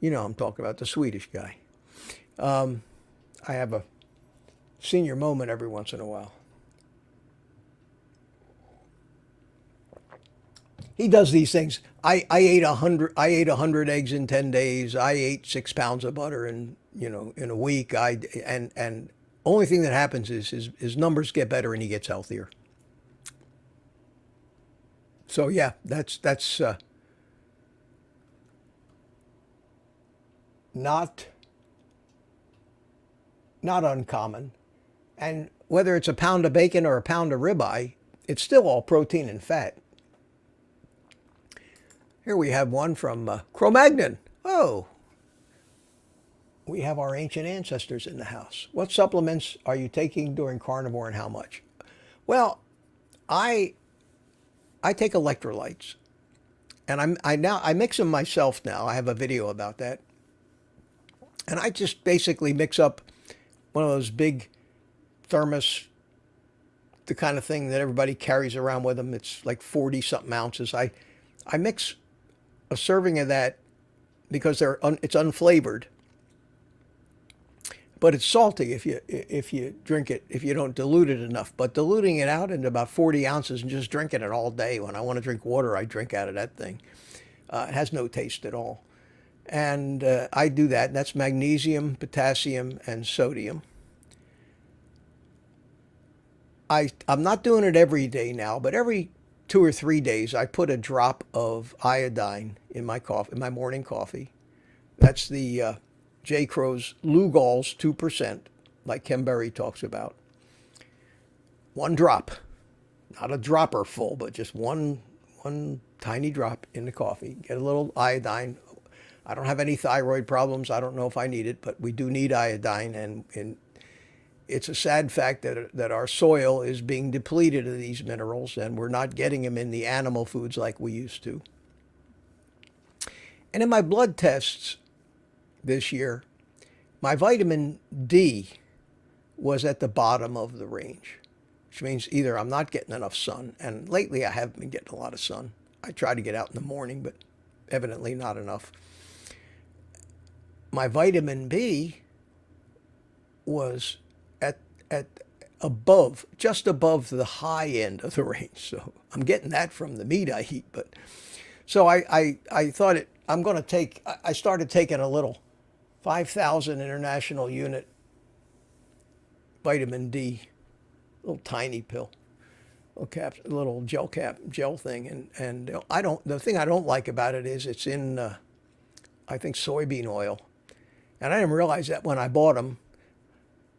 I'm talking about the Swedish guy. I have a senior moment every once in a while. He does these things. I ate 100 eggs in 10 days. I ate 6 pounds of butter in a week. And only thing that happens is his numbers get better and he gets healthier. So yeah, that's not uncommon. And whether it's a pound of bacon or a pound of ribeye, it's still all protein and fat. Here we have one from Cro-Magnon. Oh, we have our ancient ancestors in the house. What supplements are you taking during carnivore and how much? Well, I take electrolytes, and I mix them myself now. I have a video about that, and I just basically mix up one of those big thermos, the kind of thing that everybody carries around with them. It's like 40 something ounces. I mix a serving of that because it's unflavored, but it's salty if you drink it, if you don't dilute it enough. But diluting it out into about 40 ounces and just drinking it all day. When I want to drink water, I drink out of that thing. It has no taste at all. And I do that. And that's magnesium, potassium, and sodium. I'm not doing it every day now, but every 2 or 3 days, I put a drop of iodine in my coffee, in my morning coffee. That's the J. Crow's Lugol's 2%, like Ken Berry talks about. One drop, not a dropper full, but just one tiny drop in the coffee. Get a little iodine. I don't have any thyroid problems. I don't know if I need it, but we do need iodine, and it's a sad fact that our soil is being depleted of these minerals, and we're not getting them in the animal foods like we used to. And in my blood tests this year, my vitamin D was at the bottom of the range, which means either I'm not getting enough sun, and lately I haven't been getting a lot of sun. I try to get out in the morning, but evidently not enough. My vitamin B was at just above the high end of the range. So I'm getting that from the meat I eat. But so I thought I started taking a little 5,000 international unit vitamin D, little tiny pill, little gel thing. And the thing I don't like about it is it's in, I think, soybean oil. And I didn't realize that when I bought them.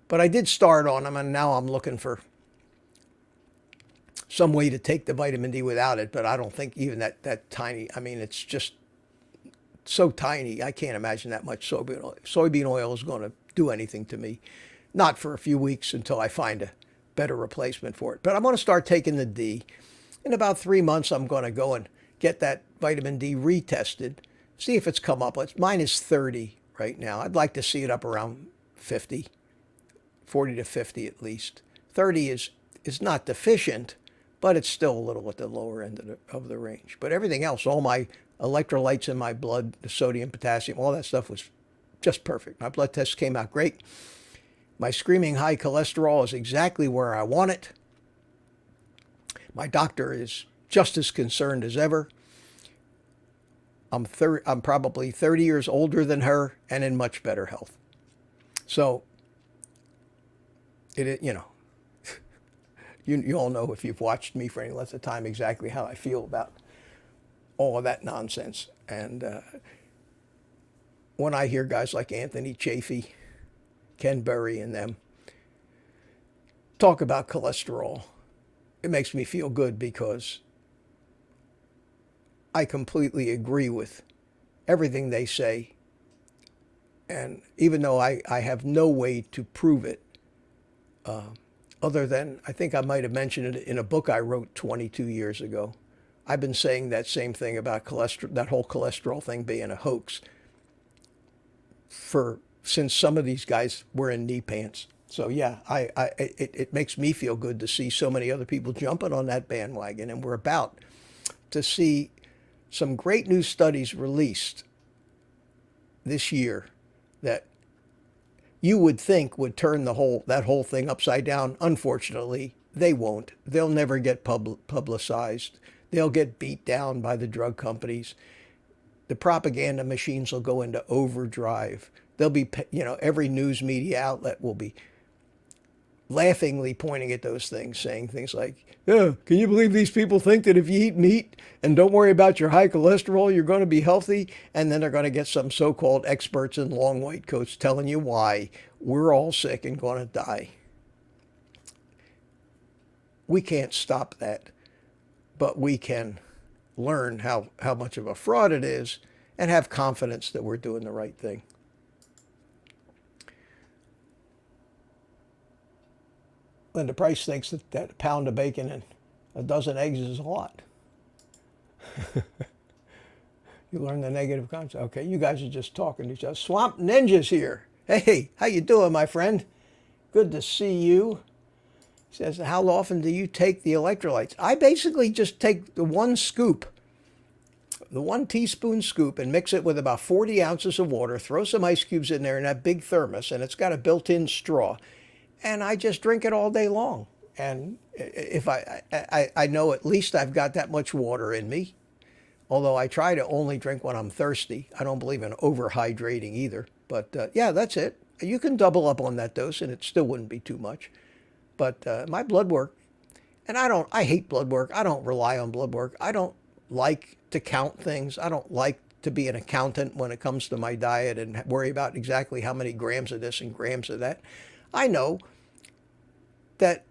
But I did start on them, and now I'm looking for some way to take the vitamin D without it. But I don't think even that tiny, I mean, it's just so tiny. I can't imagine that much soybean oil. Soybean oil is going to do anything to me. Not for a few weeks until I find a better replacement for it. But I'm going to start taking the D. In about 3 months, I'm going to go and get that vitamin D retested, see if it's come up. Mine is 30 right now. I'd like to see it up around 50. 40 to 50 at least. 30 is not deficient, but it's still a little at the lower end of the range. But everything else, all my electrolytes in my blood, the sodium, potassium, all that stuff was just perfect. My blood tests came out great. My screaming high cholesterol is exactly where I want it. My doctor is just as concerned as ever. I'm probably 30 years older than her and in much better health. So, you know, you all know if you've watched me for any length of time exactly how I feel about all of that nonsense. And when I hear guys like Anthony Chaffee, Ken Berry, and them talk about cholesterol, it makes me feel good because I completely agree with everything they say. And even though I have no way to prove it, other than I think I might have mentioned it in a book I wrote 22 years ago, I've been saying that same thing about cholesterol, that whole cholesterol thing being a hoax, since some of these guys were in knee pants. So yeah, it makes me feel good to see so many other people jumping on that bandwagon, and we're about to see some great new studies released this year that you would think would turn that whole thing upside down. Unfortunately, they won't. They'll never get publicized. They'll get beat down by the drug companies. The propaganda machines will go into overdrive. They'll be, every news media outlet will be laughingly pointing at those things, saying things like, "Yeah, can you believe these people think that if you eat meat and don't worry about your high cholesterol, you're going to be healthy?" And then they're going to get some so-called experts in long white coats telling you why we're all sick and going to die. We can't stop that, but we can learn how much of a fraud it is and have confidence that we're doing the right thing. Linda Price thinks that a pound of bacon and a dozen eggs is a lot. You learn the negative concept. Okay, you guys are just talking to each other. Swamp Ninja's here. Hey, how you doing, my friend? Good to see you. He says, how often do you take the electrolytes? I basically just take the one teaspoon scoop, and mix it with about 40 ounces of water, throw some ice cubes in there in that big thermos, and it's got a built-in straw. And I just drink it all day long. And if I know at least I've got that much water in me, although I try to only drink when I'm thirsty. I don't believe in overhydrating either. But yeah, that's it. You can double up on that dose and it still wouldn't be too much. But my blood work, and I hate blood work. I don't rely on blood work. I don't like to count things. I don't like to be an accountant when it comes to my diet and worry about exactly how many grams of this and grams of that. I know that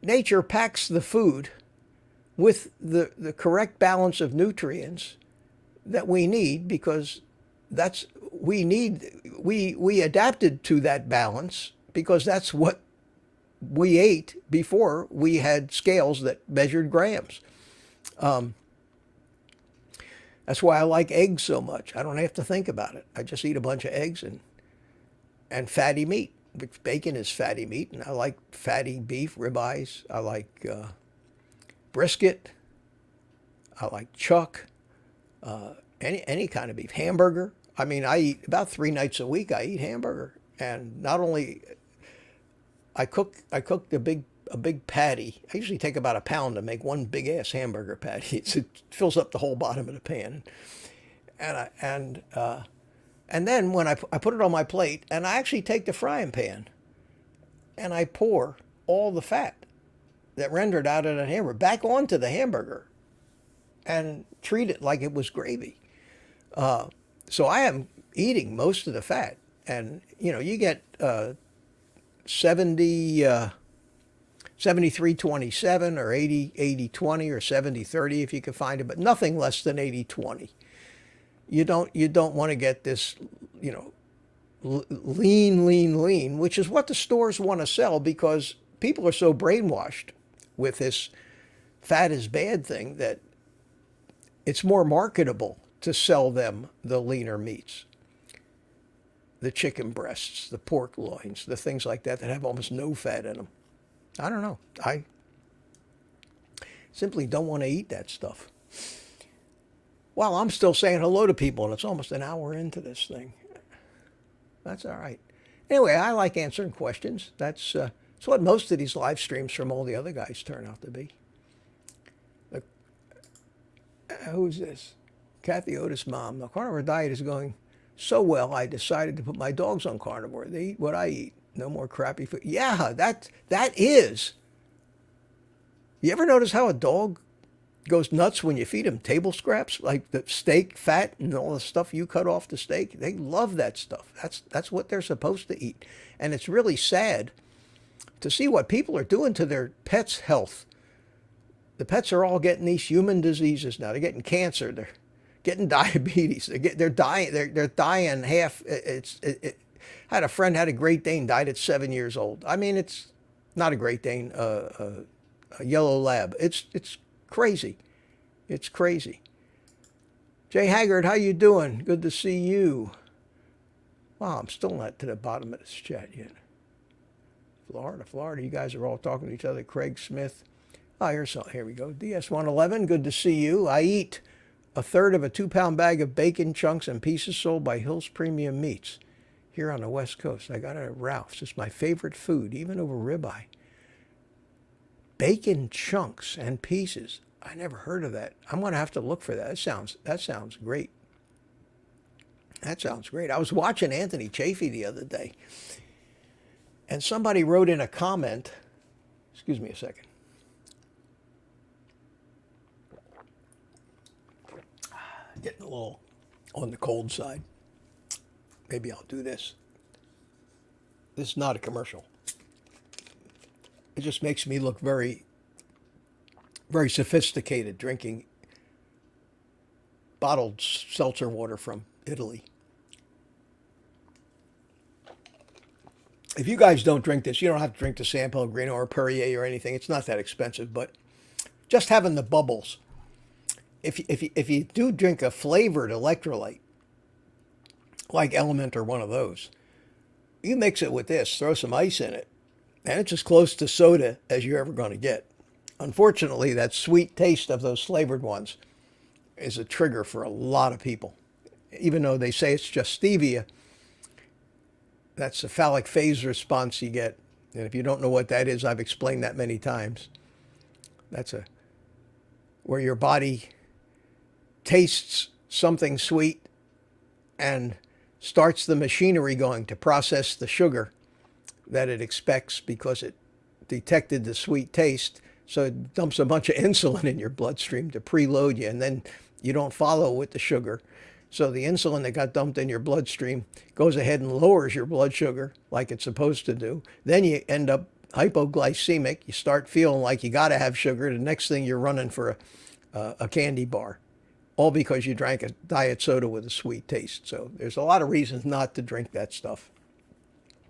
nature packs the food with the correct balance of nutrients that we need, because we adapted to that balance because that's what we ate before we had scales that measured grams. That's why I like eggs so much. I don't have to think about it. I just eat a bunch of eggs and fatty meat. Bacon is fatty meat, and I like fatty beef, ribeyes. I like brisket. I like chuck. Any kind of beef. Hamburger. I mean, I eat about 3 nights a week. I eat hamburger, and not only I cook a big patty. I usually take about a pound to make one big ass hamburger patty. It fills up the whole bottom of the pan, and then when I put it on my plate, and I actually take the frying pan and I pour all the fat that rendered out of that hamburger back onto the hamburger and treat it like it was gravy. So I am eating most of the fat. And, you get 73-27 or 80-20 or 70-30 if you can find it, but nothing less than 80-20. You don't want to get this, lean, which is what the stores want to sell, because people are so brainwashed with this fat is bad thing that it's more marketable to sell them the leaner meats, the chicken breasts, the pork loins, the things like that have almost no fat in them. I don't know. I simply don't want to eat that stuff. Well, I'm still saying hello to people, and it's almost an hour into this thing. That's all right. Anyway, I like answering questions. That's what most of these live streams from all the other guys turn out to be. Who's this? Kathy Otis' mom. The carnivore diet is going so well, I decided to put my dogs on carnivore. They eat what I eat. No more crappy food. Yeah, that is. You ever notice how a dog goes nuts when you feed him table scraps, like the steak fat and all the stuff you cut off the steak? They love that stuff. That's what they're supposed to eat. And it's really sad to see what people are doing to their pets' health. The pets are all getting these human diseases now. They're getting cancer. They're getting diabetes. They're dying. They're dying half. I had a friend had a Great Dane, died at 7 years old. I mean, it's not a Great Dane, a yellow lab. It's crazy. It's crazy. Jay Haggard, how you doing? Good to see you. Wow, I'm still not to the bottom of this chat yet. Florida. You guys are all talking to each other. Craig Smith. Oh, here we go. DS111, good to see you. I eat a third of a 2-pound bag of bacon chunks and pieces sold by Hill's Premium Meats here on the West Coast. I got it at Ralph's. It's my favorite food, even over ribeye. Bacon chunks and pieces. I never heard of that. I'm going to have to look for that. That sounds great. That sounds great. I was watching Anthony Chaffee the other day, and somebody wrote in a comment. Excuse me a second. Getting a little on the cold side. Maybe I'll do this. This is not a commercial. It just makes me look very, very sophisticated drinking bottled seltzer water from Italy. If you guys don't drink this, you don't have to drink the San Pellegrino or Perrier or anything. It's not that expensive, but just having the bubbles. If you do drink a flavored electrolyte, like Element or one of those, you mix it with this, throw some ice in it, and it's as close to soda as you're ever going to get. Unfortunately, that sweet taste of those flavored ones is a trigger for a lot of people. Even though they say it's just stevia, that's the cephalic phase response you get. And if you don't know what that is, I've explained that many times. That's where your body tastes something sweet and starts the machinery going to process the sugar that it expects because it detected the sweet taste. So it dumps a bunch of insulin in your bloodstream to preload you, and then you don't follow with the sugar. So the insulin that got dumped in your bloodstream goes ahead and lowers your blood sugar like it's supposed to do. Then you end up hypoglycemic. You start feeling like you got to have sugar. The next thing you're running for a candy bar, all because you drank a diet soda with a sweet taste. So there's a lot of reasons not to drink that stuff.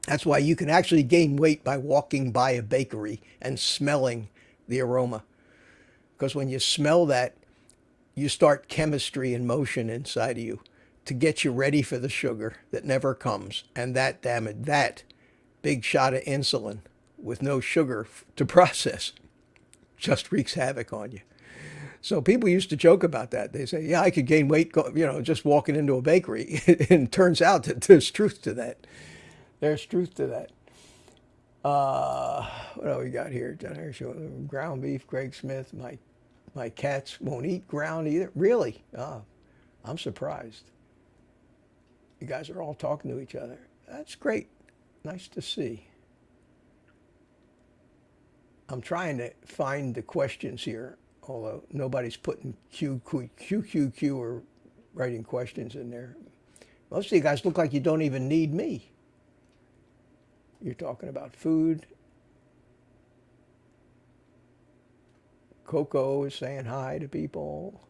That's why you can actually gain weight by walking by a bakery and smelling the aroma. Because when you smell that, you start chemistry in motion inside of you to get you ready for the sugar that never comes. And that, damn it, that big shot of insulin with no sugar to process just wreaks havoc on you. So people used to joke about that. They say, yeah, I could gain weight, just walking into a bakery. And it turns out that there's truth to that. There's truth to that. What do we got here? Ground beef, Greg Smith. My cats won't eat ground either. Really? Oh, I'm surprised. You guys are all talking to each other. That's great. Nice to see. I'm trying to find the questions here, although nobody's putting QQQ or writing questions in there. Most of you guys look like you don't even need me. You're talking about food. Coco is saying hi to people.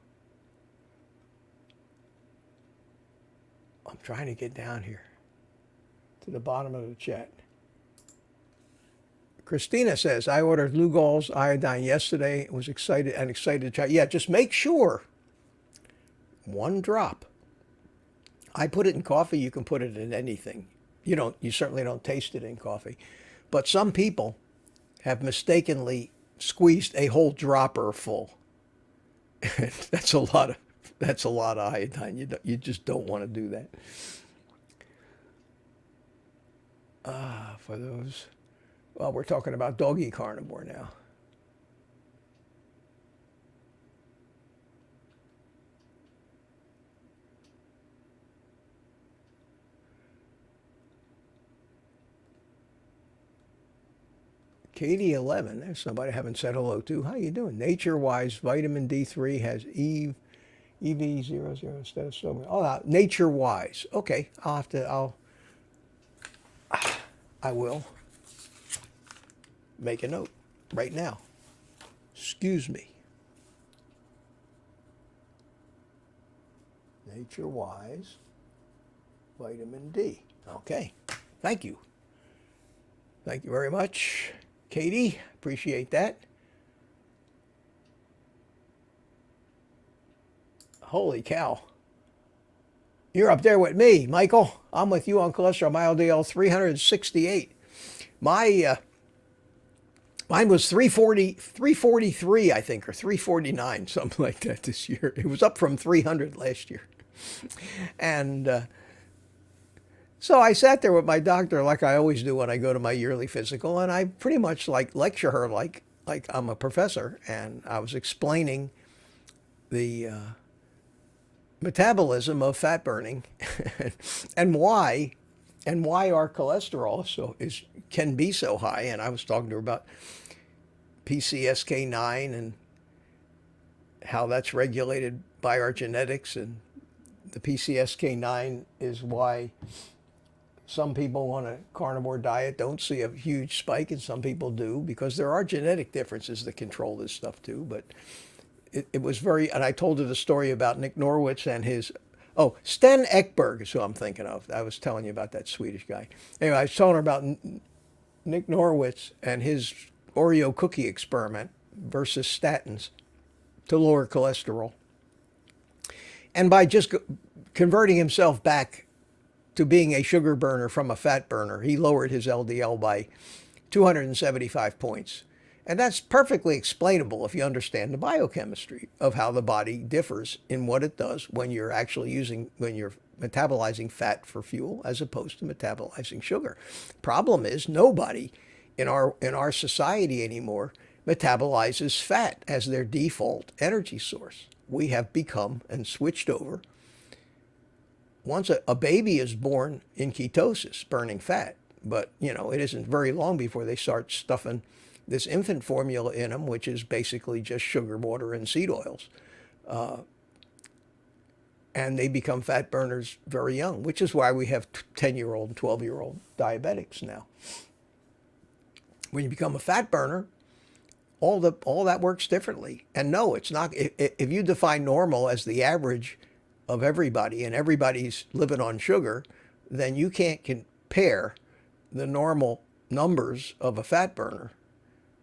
I'm trying to get down here to the bottom of the chat. Christina says, I ordered Lugol's iodine yesterday. Was excited to try. Yeah, just make sure. 1 drop. I put it in coffee. You can put it in anything. You certainly don't taste it in coffee. But some people have mistakenly squeezed a whole dropper full. That's a lot That's a lot of iodine. You just don't want to do that. For those, well, we're talking about doggy carnivore now. Katie 11, there's somebody I haven't said hello to. How you doing? Nature-wise, vitamin D3 has EV00 instead of sodium. Oh, nature-wise. Okay, I will make a note right now. Excuse me. Nature-wise, vitamin D. Okay, thank you. Thank you very much, Katie. Appreciate that. Holy cow. You're up there with me, Michael. I'm with you on cholesterol. My LDL 368. Mine was 343, I think, or 349, something like that this year. It was up from 300 last year. And so I sat there with my doctor like I always do when I go to my yearly physical, and I pretty much lecture her like I'm a professor, and I was explaining the metabolism of fat burning and why our cholesterol can be so high. And I was talking to her about PCSK9 and how that's regulated by our genetics, and the PCSK9 is why some people on a carnivore diet don't see a huge spike, and some people do, because there are genetic differences that control this stuff too. But it was very, and I told her the story about Nick Norwitz and his, Sten Ekberg is who I'm thinking of. I was telling you about that Swedish guy. Anyway, I was telling her about Nick Norwitz and his Oreo cookie experiment versus statins to lower cholesterol. And by just converting himself back to being a sugar burner from a fat burner, he lowered his LDL by 275 points. And that's perfectly explainable if you understand the biochemistry of how the body differs in what it does when you're metabolizing fat for fuel as opposed to metabolizing sugar. Problem is, nobody in our society anymore metabolizes fat as their default energy source. We have become and switched over. Once a baby is born in ketosis, burning fat, but it isn't very long before they start stuffing this infant formula in them, which is basically just sugar, water, and seed oils. And they become fat burners very young, which is why we have 10-year-old and 12-year-old diabetics now. When you become a fat burner, all that works differently. And no, it's not. If you define normal as the average of everybody, and everybody's living on sugar, then you can't compare the normal numbers of a fat burner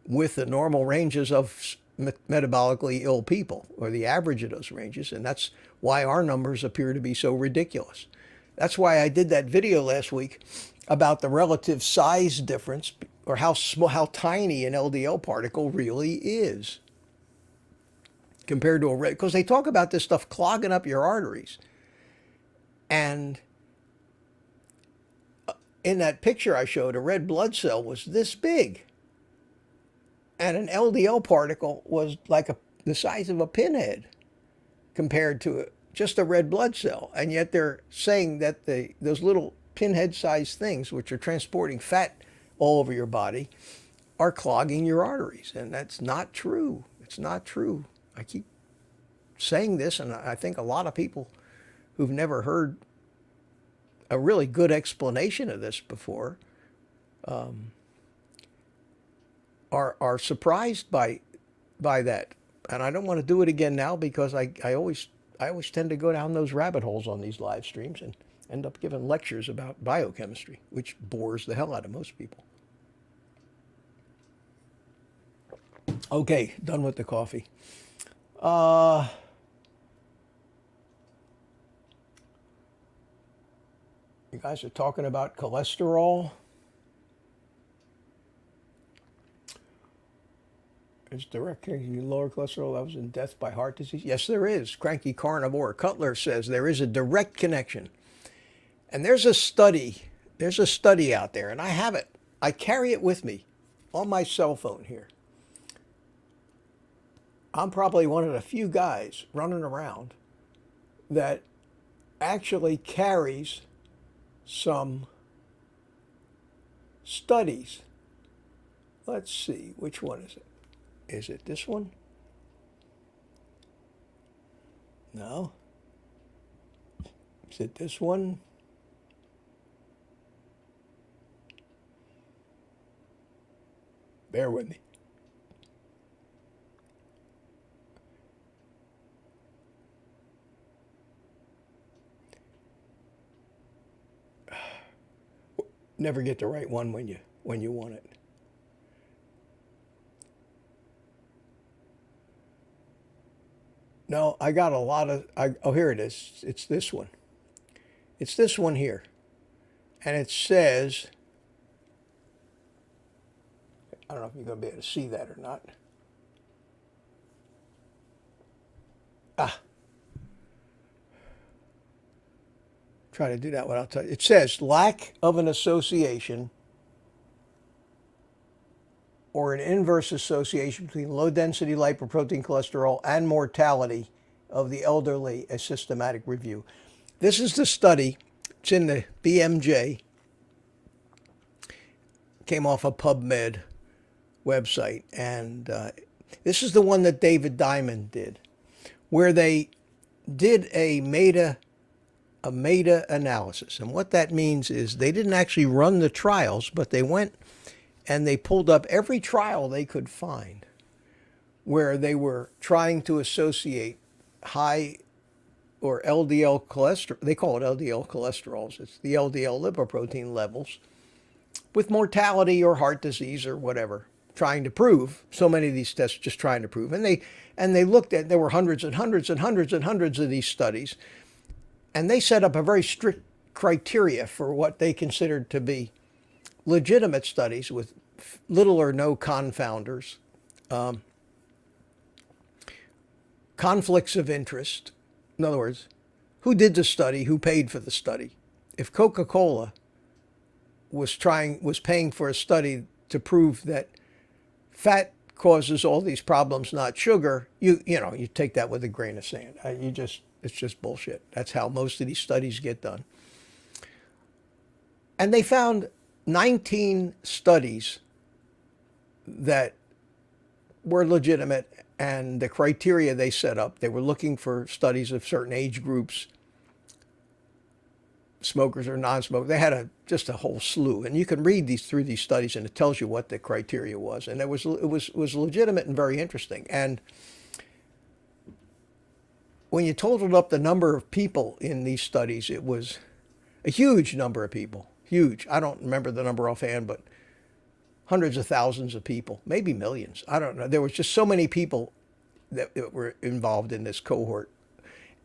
with the normal ranges of metabolically ill people, or the average of those ranges. And that's why our numbers appear to be so ridiculous. That's why I did that video last week about the relative size difference, or how tiny an LDL particle really is compared to because they talk about this stuff clogging up your arteries. And in that picture I showed, a red blood cell was this big, and an LDL particle was like the size of a pinhead compared to just a red blood cell. And yet they're saying that those little pinhead-sized things, which are transporting fat all over your body, are clogging your arteries. And that's not true. It's not true. I keep saying this, and I think a lot of people who've never heard a really good explanation of this before are surprised by that. And I don't want to do it again now, because I always tend to go down those rabbit holes on these live streams and end up giving lectures about biochemistry, which bores the hell out of most people. Okay, done with the coffee. You guys are talking about cholesterol. Is direct connection to lower cholesterol levels and death by heart disease? Yes, there is. Cranky Carnivore Cutler says there is a direct connection. And there's a study out there, and I have it. I carry it with me on my cell phone here. I'm probably one of the few guys running around that actually carries some studies. Let's see, which one is it? Is it this one? No. Is it this one? Bear with me. Never get the right one when you want it. No, I got a lot of. Oh, here it is. It's this one. It's this one here, and it says. I don't know if you're going to be able to see that or not. Try to do that without touching. It says lack of an association or an inverse association between low density lipoprotein cholesterol and mortality of the elderly, a systematic review. This is the study. It's in the BMJ. Came off a PubMed website. And this is the one that David Diamond did, where they did a meta-analysis. And what that means is they didn't actually run the trials, but they went and they pulled up every trial they could find where they were trying to associate high or LDL cholesterol, they call it LDL cholesterols, it's the LDL lipoprotein levels, with mortality or heart disease or whatever, trying to prove, so many of these tests just trying to prove. And they looked at, there were hundreds and hundreds and hundreds and hundreds of these studies, and they set up a very strict criteria for what they considered to be legitimate studies with little or no confounders, conflicts of interest. In other words, who did the study, who paid for the study. If Coca-Cola was paying for a study to prove that fat causes all these problems, not sugar, you take that with a grain of sand. It's just bullshit. That's how most of these studies get done. And they found 19 studies that were legitimate, and the criteria they set up, they were looking for studies of certain age groups, smokers or non-smokers. They had just a whole slew, and you can read through these studies, and it tells you what the criteria was, and it was legitimate and very interesting. And when you totaled up the number of people in these studies, it was a huge number of people. Huge. I don't remember the number offhand, but hundreds of thousands of people, maybe millions. I don't know. There was just so many people that were involved in this cohort.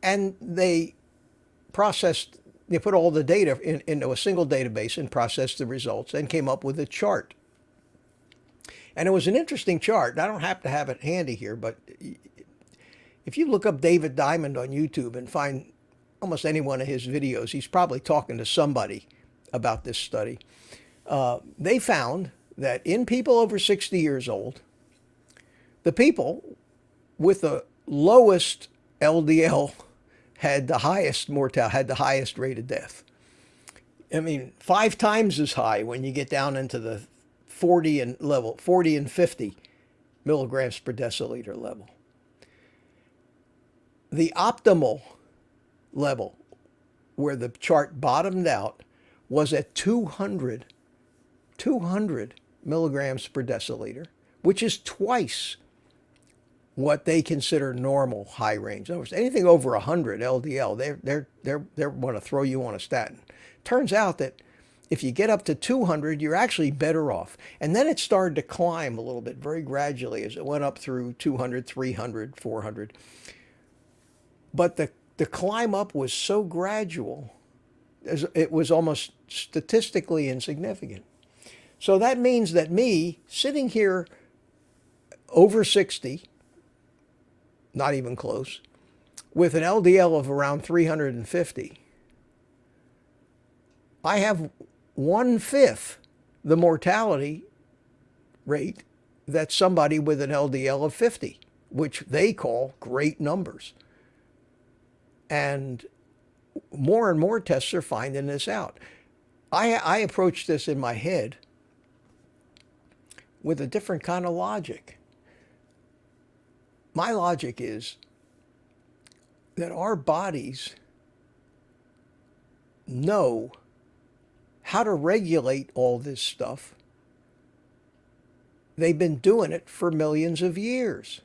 And they put all the data into a single database and processed the results and came up with a chart. And it was an interesting chart. I don't have to have it handy here, but if you look up David Diamond on YouTube and find almost any one of his videos, he's probably talking to somebody about this study. They found that in people over 60 years old, the people with the lowest LDL had the highest mortality, had the highest rate of death. I mean, 5 times as high when you get down into the 40 and 50 milligrams per deciliter level. The optimal level, where the chart bottomed out, was at 200 milligrams per deciliter, which is twice what they consider normal high range. In other words, anything over 100 LDL, they want to throw you on a statin. Turns out that if you get up to 200, you're actually better off. And then it started to climb a little bit, very gradually, as it went up through 200, 300, 400. But the climb up was so gradual, it was almost statistically insignificant. So that means that me sitting here over 60, not even close, with an LDL of around 350, I have 1/5 the mortality rate that somebody with an LDL of 50, which they call great numbers. And more tests are finding this out. I approach this in my head with a different kind of logic. My logic is that our bodies know how to regulate all this stuff. They've been doing it for millions of years.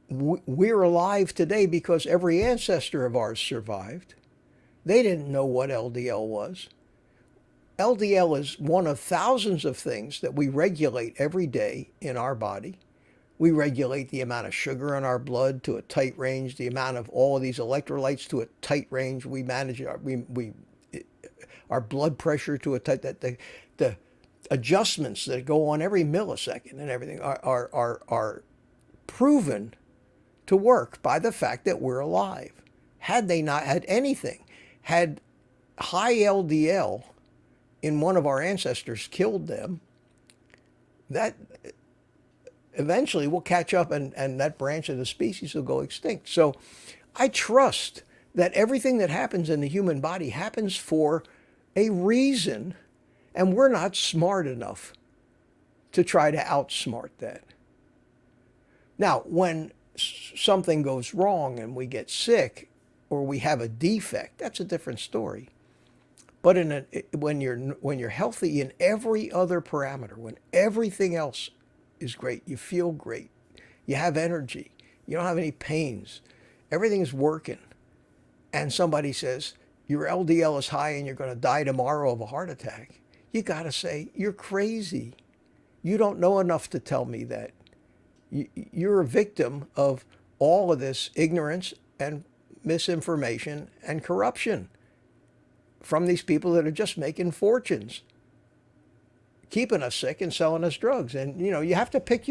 We're alive today because every ancestor of ours survived. They didn't know what LDL was. LDL is one of thousands of things that we regulate every day in our body. We regulate the amount of sugar in our blood to a tight range, the amount of all of these electrolytes to a tight range. We manage our blood pressure to a tight, the adjustments that go on every millisecond and everything are proven to work by the fact that we're alive. Had they not had anything, had high LDL in one of our ancestors killed them, that eventually will catch up and that branch of the species will go extinct. So I trust that everything that happens in the human body happens for a reason, and we're not smart enough to try to outsmart that. Now, when something goes wrong and we get sick or we have a defect, that's a different story. But when you're healthy in every other parameter, when everything else is great, you feel great, you have energy, you don't have any pains, everything is working, and somebody says your LDL is high and you're going to die tomorrow of a heart attack, you got to say, you're crazy. You don't know enough to tell me that. You're a victim of all of this ignorance and misinformation and corruption from these people that are just making fortunes, keeping us sick and selling us drugs. And you have to pick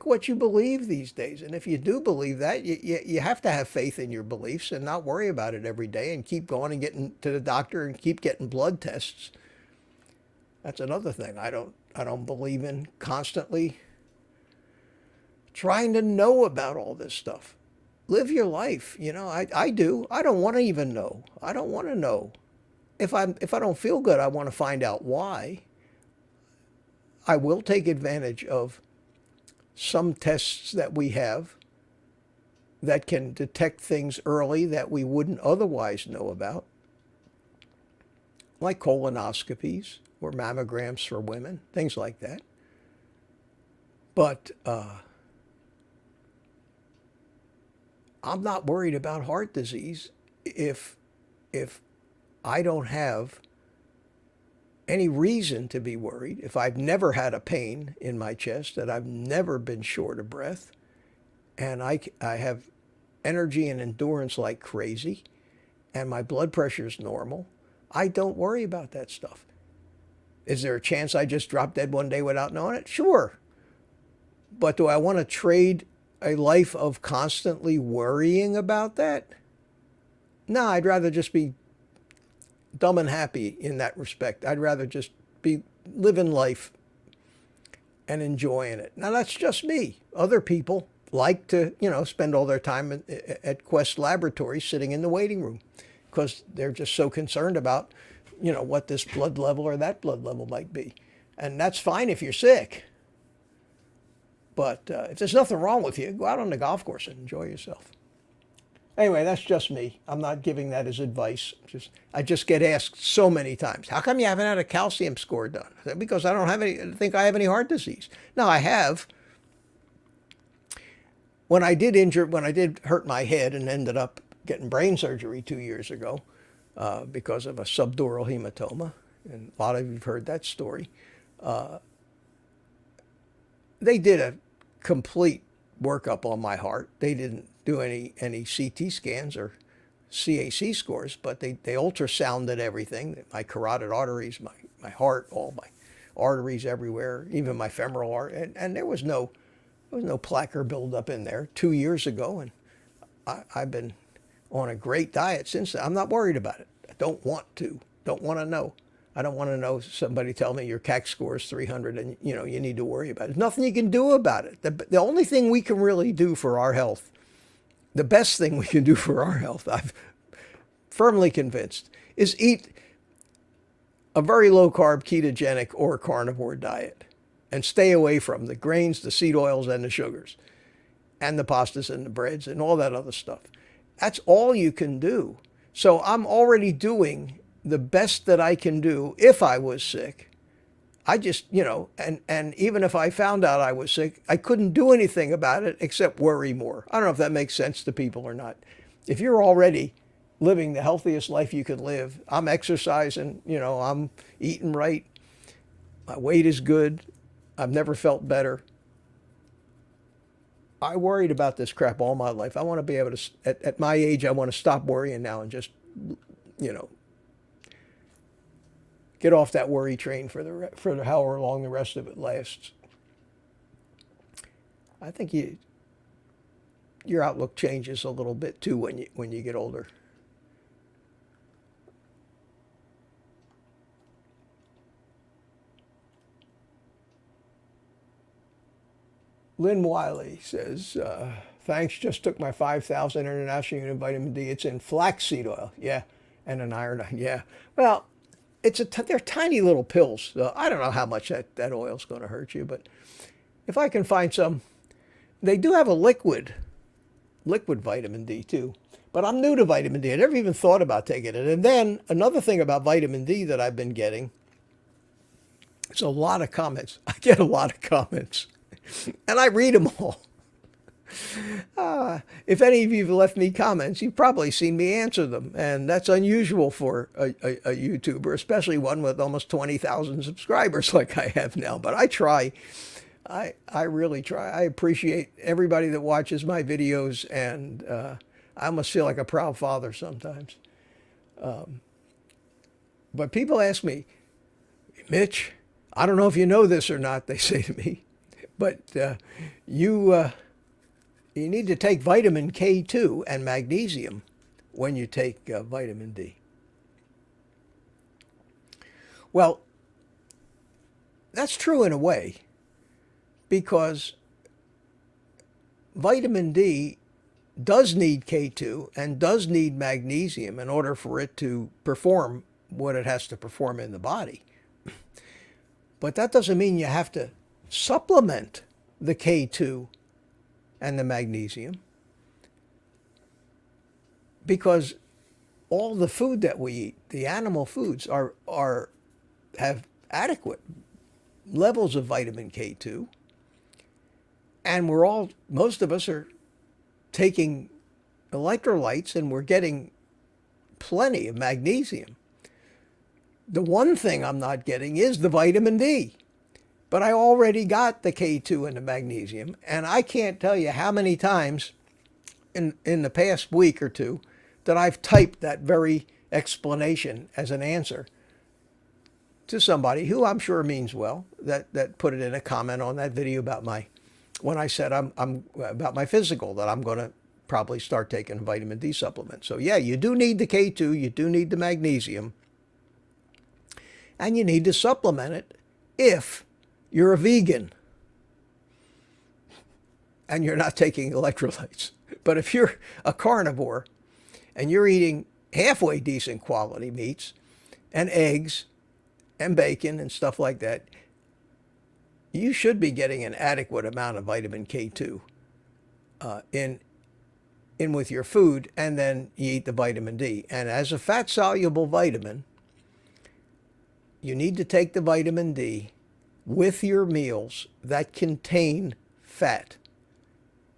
what you believe these days. And if you do believe that, you have to have faith in your beliefs and not worry about it every day and keep going and getting to the doctor and keep getting blood tests. That's another thing I don't believe in, constantly trying to know about all this stuff. Live your life. I do. I don't want to even know. I don't want to know. If I don't feel good, I want to find out why. I will take advantage of some tests that we have that can detect things early that we wouldn't otherwise know about, like colonoscopies or mammograms for women, things like that. But I'm not worried about heart disease if I don't have any reason to be worried, if I've never had a pain in my chest, that I've never been short of breath, and I have energy and endurance like crazy, and my blood pressure is normal, I don't worry about that stuff. Is there a chance I just drop dead one day without knowing it? Sure. But do I want to trade a life of constantly worrying about that? No, I'd rather just be dumb and happy in that respect. I'd rather just be living life and enjoying it. Now, that's just me. Other people like to, spend all their time at Quest Laboratories sitting in the waiting room because they're just so concerned about, what this blood level or that blood level might be. And that's fine if you're sick. But if there's nothing wrong with you, go out on the golf course and enjoy yourself. Anyway, that's just me. I'm not giving that as advice. I just get asked so many times, how come you haven't had a calcium score done? I said, because I don't think I have any heart disease. No, I have. When I did hurt my head and ended up getting brain surgery 2 years ago because of a subdural hematoma, and a lot of you have heard that story, they did a complete workup on my heart. They didn't do any CT scans or CAC scores, but they ultrasounded everything, my carotid arteries, my heart, arteries everywhere, even my femoral artery, and there was no plaque or buildup in there 2 years ago, and I've been on a great diet since then. I'm not worried about it. I don't want to know. I don't want to know somebody tell me your CAC score is 300 and you need to worry about it. There's nothing you can do about it. The only thing we can really do for our health, the best thing we can do for our health, I'm firmly convinced, is eat a very low carb ketogenic or carnivore diet and stay away from the grains, the seed oils, and the sugars and the pastas and the breads and all that other stuff. That's all you can do. So I'm already doing the best that I can do if I was sick. I just, and even if I found out I was sick, I couldn't do anything about it except worry more. I don't know if that makes sense to people or not. If you're already living the healthiest life you could live, I'm exercising, I'm eating right, my weight is good, I've never felt better. I worried about this crap all my life. I want to be able to, at my age, I want to stop worrying now and just, get off that worry train for however long the rest of it lasts. I think your outlook changes a little bit too when you get older. Lynn Wiley says, thanks, just took my 5,000 international unit of vitamin D. It's in flaxseed oil. Yeah, and an iodine. Yeah. Well, they're tiny little pills. So I don't know how much that oil's going to hurt you, but if I can find some, they do have a liquid vitamin D too. But I'm new to vitamin D. I never even thought about taking it. And then another thing about vitamin D that I've been getting, it's a lot of comments. I get a lot of comments, and I read them all. If any of you have left me comments, you've probably seen me answer them, and that's unusual for a YouTuber, especially one with almost 20,000 subscribers like I have now. But I try. I really try. I appreciate everybody that watches my videos, and I almost feel like a proud father sometimes. But people ask me, Mitch, I don't know if you know this or not, they say to me, but you need to take vitamin K2 and magnesium when you take vitamin D. Well, that's true in a way, because vitamin D does need K2 and does need magnesium in order for it to perform what it has to perform in the body. But that doesn't mean you have to supplement the K2 and the magnesium, because all the food that we eat, the animal foods, have adequate levels of vitamin K2, and most of us are taking electrolytes, and we're getting plenty of magnesium. The one thing I'm not getting is the vitamin D. But I already got the K2 and the magnesium, and I can't tell you how many times in the past week or two that I've typed that very explanation as an answer to somebody who I'm sure means well, that put it in a comment on that video about when I said I'm about my physical, that I'm going to probably start taking a vitamin D supplement. So yeah, you do need the K2, you do need the magnesium, and you need to supplement it if you're a vegan and you're not taking electrolytes. But if you're a carnivore and you're eating halfway decent quality meats and eggs and bacon and stuff like that, you should be getting an adequate amount of vitamin K2 in with your food, and then you eat the vitamin D. And as a fat-soluble vitamin, you need to take the vitamin D with your meals that contain fat,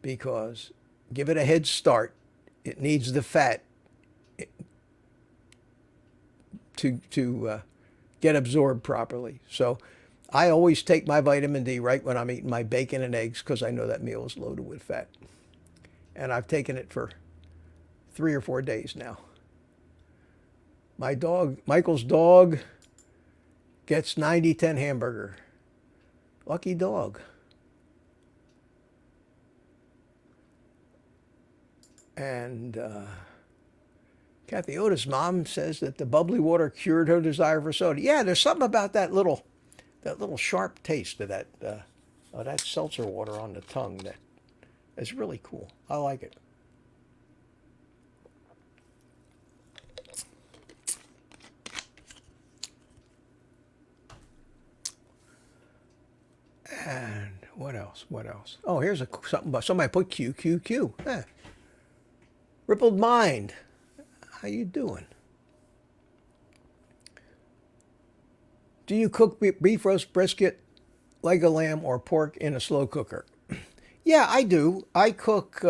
because give it a head start. It needs the fat to get absorbed properly. So I always take my vitamin D right when I'm eating my bacon and eggs, because I know that meal is loaded with fat. And I've taken it for 3 or 4 days now. My dog, Michael's dog, gets 90-10 hamburger. Lucky dog. And Kathy Otis' mom says that the bubbly water cured her desire for soda. Yeah, there's something about that little sharp taste of that seltzer water on the tongue that is really cool. I like it. And what else? What else? Oh, here's something about somebody put QQQ. Rippled Mind. How you doing? Do you cook beef roast, brisket, leg of lamb, or pork in a slow cooker? Yeah, I do. I cook.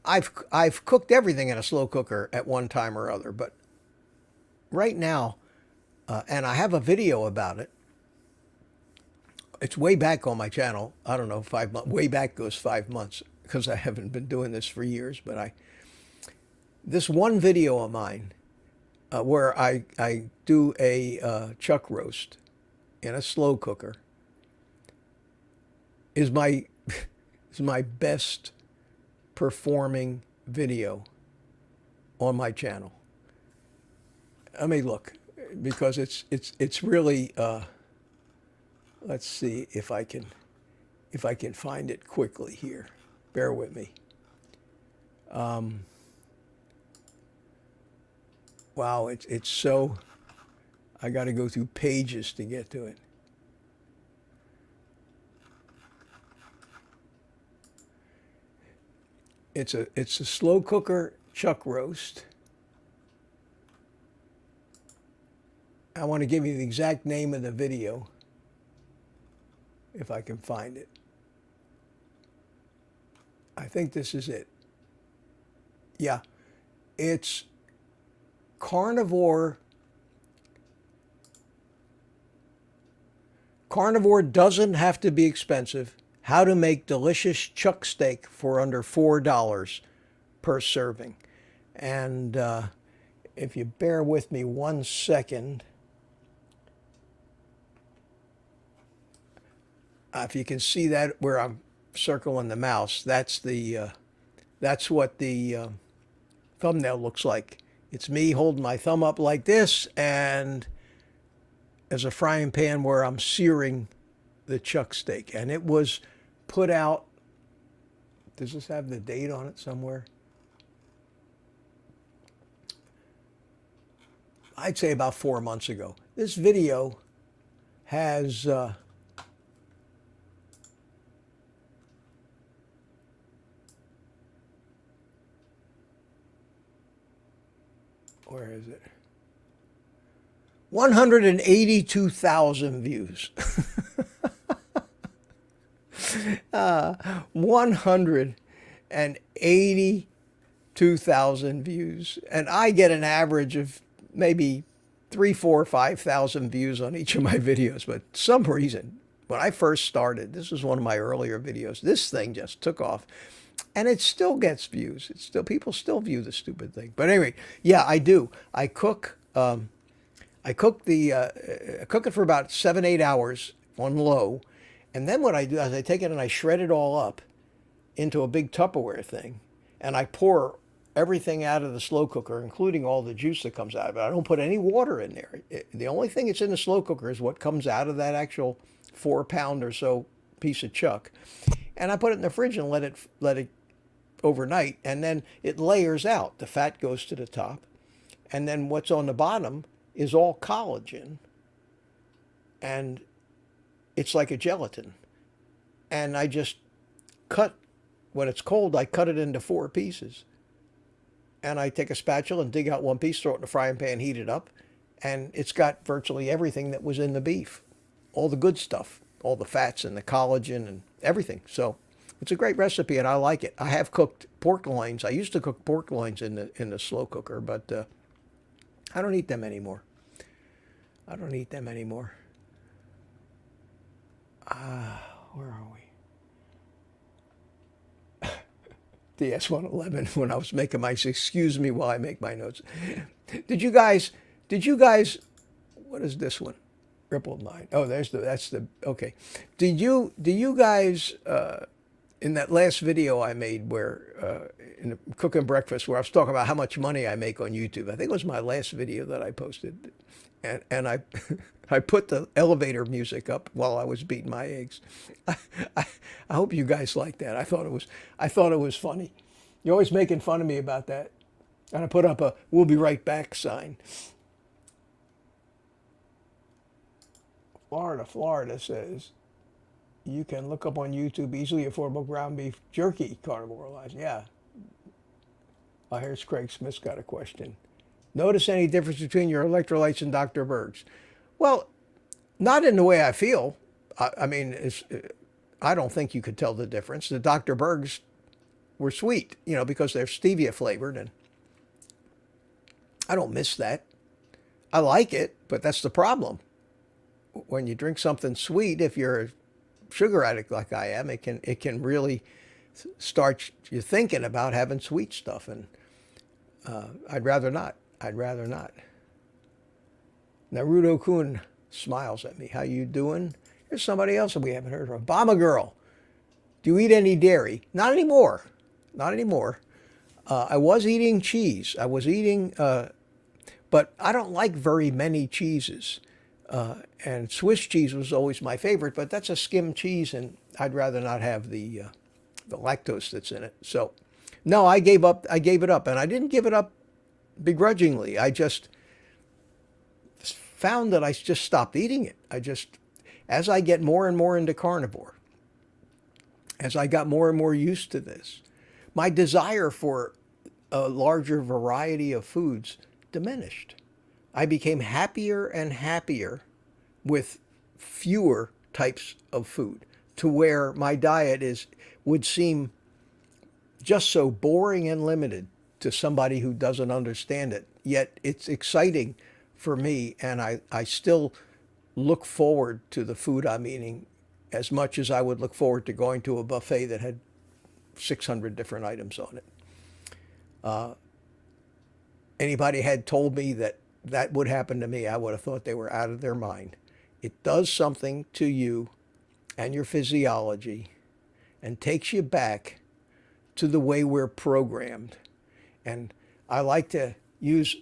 I've cooked everything in a slow cooker at one time or other, but right now, and I have a video about it. It's way back on my channel. I don't know, 5 months. Way back goes 5 months because I haven't been doing this for years. But this one video of mine where I do a chuck roast in a slow cooker is my best performing video on my channel. I mean, look, because it's really. Let's see if I can find it quickly here. Bear with me. Wow, it's so. I got to go through pages to get to it. It's a slow cooker chuck roast. I want to give you the exact name of the video, if I can find it. I think this is it. Yeah, it's Carnivore. Carnivore doesn't have to be expensive. How to make delicious chuck steak for under $4 per serving. And if you bear with me 1 second, if you can see that where I'm circling the mouse, that's what the thumbnail looks like. It's me holding my thumb up like this, and there's a frying pan where I'm searing the chuck steak. And it was put out, does this have the date on it somewhere? I'd say about 4 months ago. This video has where is it? 182,000 views. 182,000 views. And I get an average of maybe 3, 4, 5,000 views on each of my videos. But some reason, when I first started, this was one of my earlier videos, this thing just took off. And it still gets views. It's still, people still view the stupid thing. But anyway, yeah, I do. I cook. I cook it for about 7-8 hours on low, and then what I do is I take it and I shred it all up into a big Tupperware thing, and I pour everything out of the slow cooker, including all the juice that comes out of it. I don't put any water in there. The only thing that's in the slow cooker is what comes out of that actual 4-pound or so piece of chuck, and I put it in the fridge and let it overnight, and then it layers out. The fat goes to the top, and then what's on the bottom is all collagen, and it's like a gelatin. And I just cut, when it's cold, I cut it into 4 pieces, and I take a spatula and dig out one piece, throw it in the frying pan, heat it up, and it's got virtually everything that was in the beef, all the good stuff, all the fats and the collagen and everything. So it's a great recipe, and I like it. I have cooked pork loins. I used to cook pork loins in the slow cooker, but I don't eat them anymore. I don't eat them anymore. Where are we? DS111, when I was making my, excuse me while I make my notes. Did you guys, what is this one? Rippled mind. Oh, that's the okay. Do you guys in that last video I made where in the cooking breakfast where I was talking about how much money I make on YouTube? I think it was my last video that I posted, and I I put the elevator music up while I was beating my eggs. I, I, I hope you guys like that. I thought it was funny. You're always making fun of me about that, and I put up a "We'll be right back" sign. Florida says you can look up on YouTube easily affordable ground beef jerky, Carnivore Live. Yeah. Here's Craig Smith's got a question. Notice any difference between your electrolytes and Dr. Berg's? Well, not in the way I feel. I mean, I don't think you could tell the difference. The Dr. Berg's were sweet, because they're stevia flavored, and I don't miss that. I like it, but that's the problem. When you drink something sweet, if you're a sugar addict like I am, it can really start you thinking about having sweet stuff, and I'd rather not. I'd rather not. Naruto Kun smiles at me. How you doing? There's somebody else that we haven't heard from. Obama Girl. Do you eat any dairy? Not anymore. Not anymore. I was eating cheese. I was eating, but I don't like very many cheeses. And Swiss cheese was always my favorite, but that's a skim cheese, and I'd rather not have the lactose that's in it. So, no, I gave it up, and I didn't give it up begrudgingly. I just found that I just stopped eating it. As I get more and more into carnivore, as I got more and more used to this, my desire for a larger variety of foods diminished. I became happier and happier with fewer types of food, to where my diet would seem just so boring and limited to somebody who doesn't understand it. Yet it's exciting for me, and I still look forward to the food I'm eating as much as I would look forward to going to a buffet that had 600 different items on it. Anybody had told me that would happen to me, I would have thought they were out of their mind. It does something to you and your physiology and takes you back to the way we're programmed. And I like to use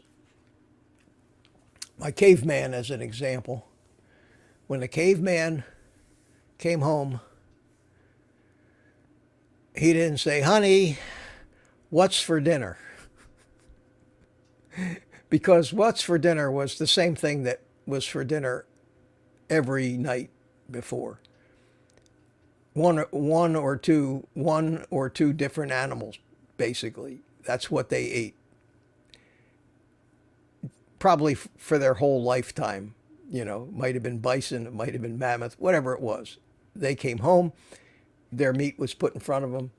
my caveman as an example. When the caveman came home, he didn't say, "Honey, what's for dinner?" Because what's for dinner was the same thing that was for dinner every night before. One or two different animals, basically. That's what they ate. Probably for their whole lifetime. Might have been bison, it might have been mammoth, whatever it was. They came home, their meat was put in front of them,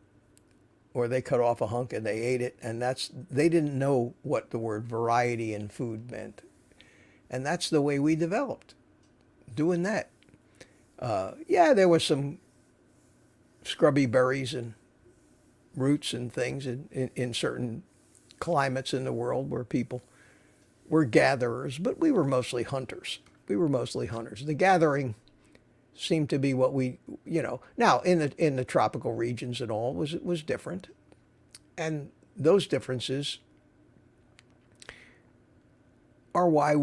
or they cut off a hunk and they ate it, and they didn't know what the word variety in food meant. And that's the way we developed, doing that. Yeah, there was some scrubby berries and roots and things in certain climates in the world where people were gatherers, but we were mostly hunters. The gathering seemed to be what now in the tropical regions and all was different. And those differences are why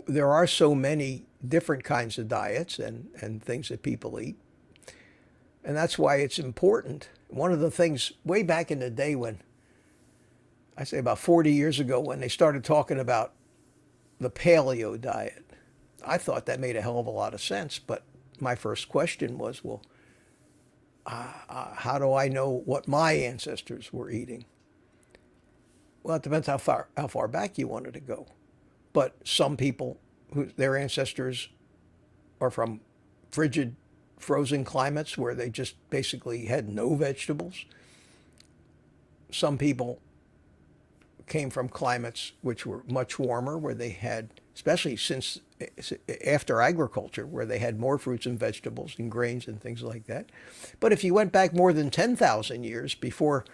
there are so many different kinds of diets and things that people eat. And that's why it's important. One of the things way back in the day when, I say about 40 years ago, when they started talking about the paleo diet, I thought that made a hell of a lot of sense. But my first question was, well, how do I know what my ancestors were eating? Well, it depends how far back you wanted to go. But some people, their ancestors are from frigid, frozen climates where they just basically had no vegetables. Some people came from climates which were much warmer, where they had, especially since after agriculture, where they had more fruits and vegetables and grains and things like that. But if you went back more than 10,000 years before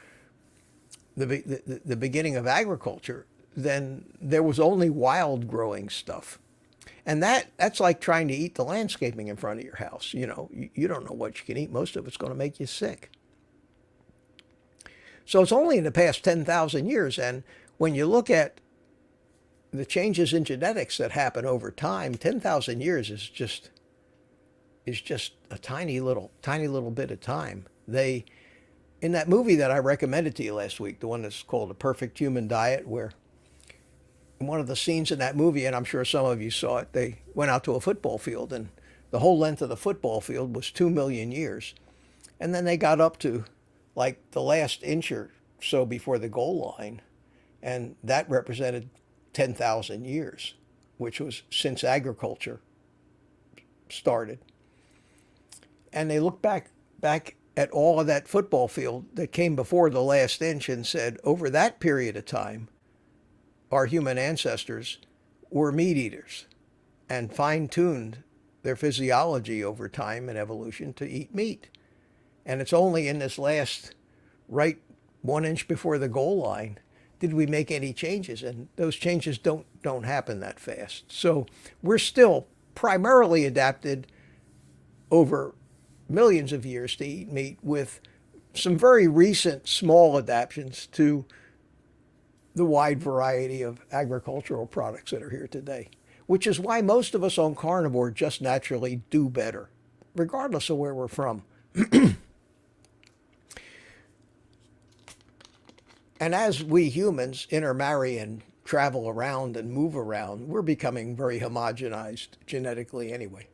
the beginning of agriculture, then there was only wild growing stuff. And that's like trying to eat the landscaping in front of your house. You don't know what you can eat. Most of it's going to make you sick. So it's only in the past 10,000 years. And when you look at the changes in genetics that happen over time, 10,000 years is just a tiny little bit of time. In that movie that I recommended to you last week, the one that's called A Perfect Human Diet, where in one of the scenes in that movie, and I'm sure some of you saw it, they went out to a football field, and the whole length of the football field was 2 million years. And then they got up to like the last inch or so before the goal line, and that represented 10,000 years, which was since agriculture started. And they looked back at all of that football field that came before the last inch and said, over that period of time, our human ancestors were meat eaters and fine-tuned their physiology over time and evolution to eat meat. And it's only in this last right 1 inch before the goal line did we make any changes, and those changes don't happen that fast. So we're still primarily adapted over millions of years to eat meat, with some very recent small adaptations to the wide variety of agricultural products that are here today, which is why most of us on carnivore just naturally do better, regardless of where we're from. And as we humans intermarry and travel around and move around, we're becoming very homogenized genetically anyway.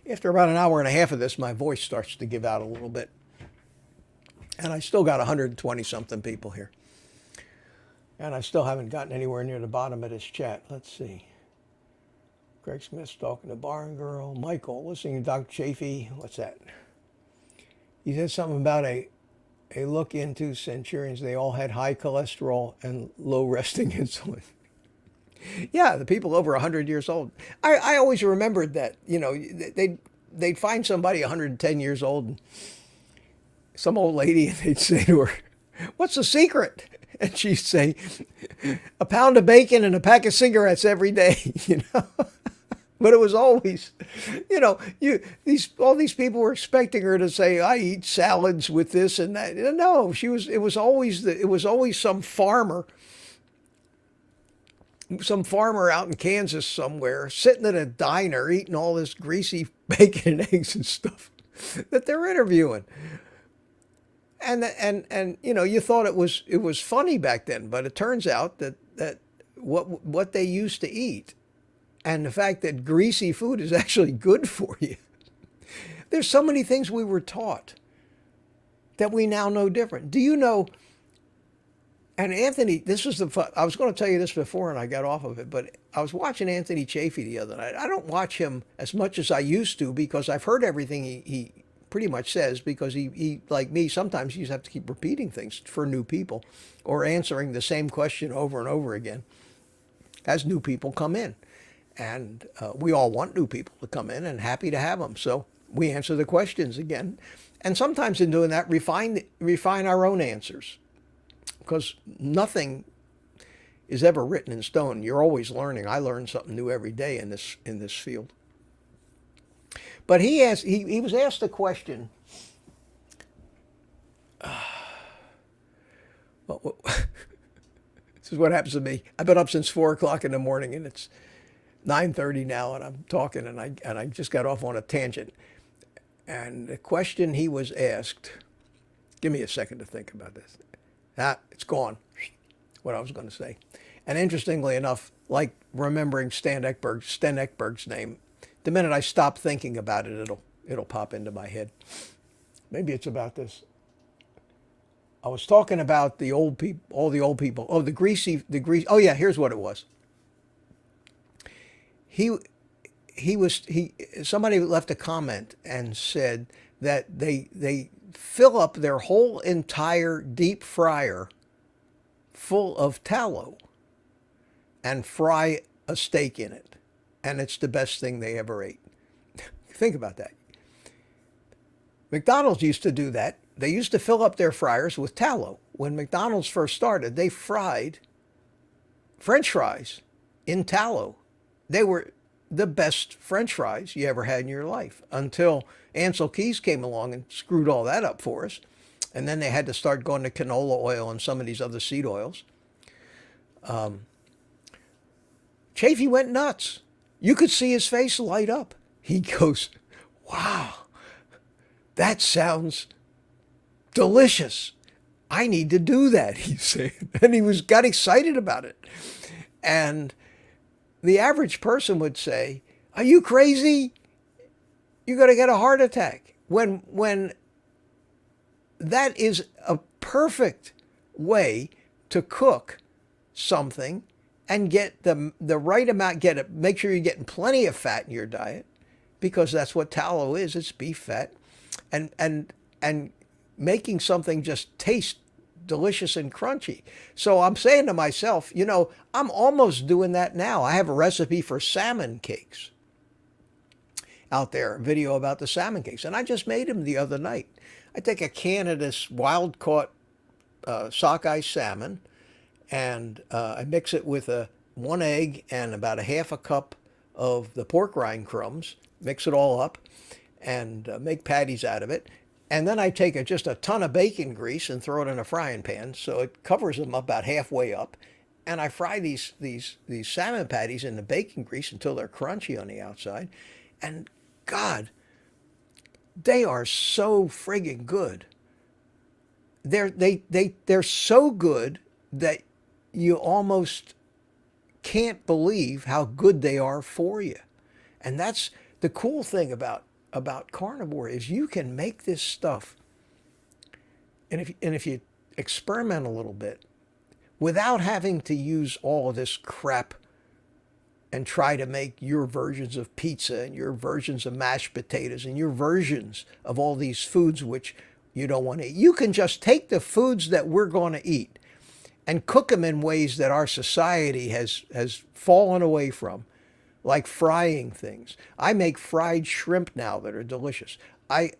After about an hour and a half of this, my voice starts to give out a little bit. And I still got 120 something people here. And I still haven't gotten anywhere near the bottom of this chat. Let's see. Greg Smith's talking to Barn Girl. Michael, listening to Dr. Chaffee. What's that? He said something about a look into centurions. They all had high cholesterol and low resting insulin. Yeah, the people over 100 years old. I always remembered that, they'd find somebody 110 years old, and some old lady, and they'd say to her, "What's the secret?" And she'd say, "A pound of bacon and a pack of cigarettes every day," But it was always, all these people were expecting her to say, "I eat salads with this and that." No, it was always some farmer out in Kansas somewhere, sitting at a diner eating all this greasy bacon and eggs and stuff that they're interviewing. And you thought it was funny back then, but it turns out that what they used to eat, and the fact that greasy food is actually good for you. There's so many things we were taught that we now know different. Do you know? And Anthony, I was going to tell you this before and I got off of it, but I was watching Anthony Chaffee the other night. I don't watch him as much as I used to because I've heard everything he pretty much says, because he, like me, sometimes you just have to keep repeating things for new people or answering the same question over and over again as new people come in. And we all want new people to come in and happy to have them. So we answer the questions again. And sometimes in doing that, refine our own answers. Because nothing is ever written in stone. You're always learning. I learn something new every day in this field. But he was asked a question. This is what happens to me. I've been up since 4 o'clock in the morning, and it's 9:30 now, and I'm talking, and I just got off on a tangent. And the question he was asked, give me a second to think about this. It's gone, what I was going to say. And interestingly enough, like remembering Sten Ekberg's name, the minute I stop thinking about it, it'll pop into my head. Maybe it's about this. I was talking about the old people, all the old people. Oh, the greasy. Oh yeah, here's what it was. Somebody left a comment and said that they fill up their whole entire deep fryer full of tallow and fry a steak in it. And it's the best thing they ever ate. Think about that. McDonald's used to do that. They used to fill up their fryers with tallow. when McDonald's first started, they fried French fries in tallow. They were the best French fries you ever had in your life until Ansel Keys came along and screwed all that up for us. And then they had to start going to canola oil and some of these other seed oils. Chaffee went nuts. You could see his face light up. He goes, wow, that sounds delicious. I need to do that, he said. And he got excited about it. And the average person would say, are you crazy? You're going to get a heart attack. When that is a perfect way to cook something and get the right amount, make sure you're getting plenty of fat in your diet, because that's what tallow is. It's beef fat. And making something just taste delicious and crunchy. So I'm saying to myself, I'm almost doing that now. I have a recipe for salmon cakes out there, a video about the salmon cakes. And I just made them the other night. I take a can of this wild caught sockeye salmon, and I mix it with one egg and about a half a cup of the pork rind crumbs, mix it all up, and make patties out of it. And then I take just a ton of bacon grease and throw it in a frying pan so it covers them about halfway up. And I fry these salmon patties in the bacon grease until they're crunchy on the outside. And God, they are so friggin' good. They're so good that you almost can't believe how good they are for you. And that's the cool thing about carnivore, is you can make this stuff, and if you experiment a little bit without having to use all of this crap and try to make your versions of pizza and your versions of mashed potatoes and your versions of all these foods which you don't want to eat. You can just take the foods that we're going to eat and cook them in ways that our society has fallen away from, like frying things. I make fried shrimp now that are delicious. I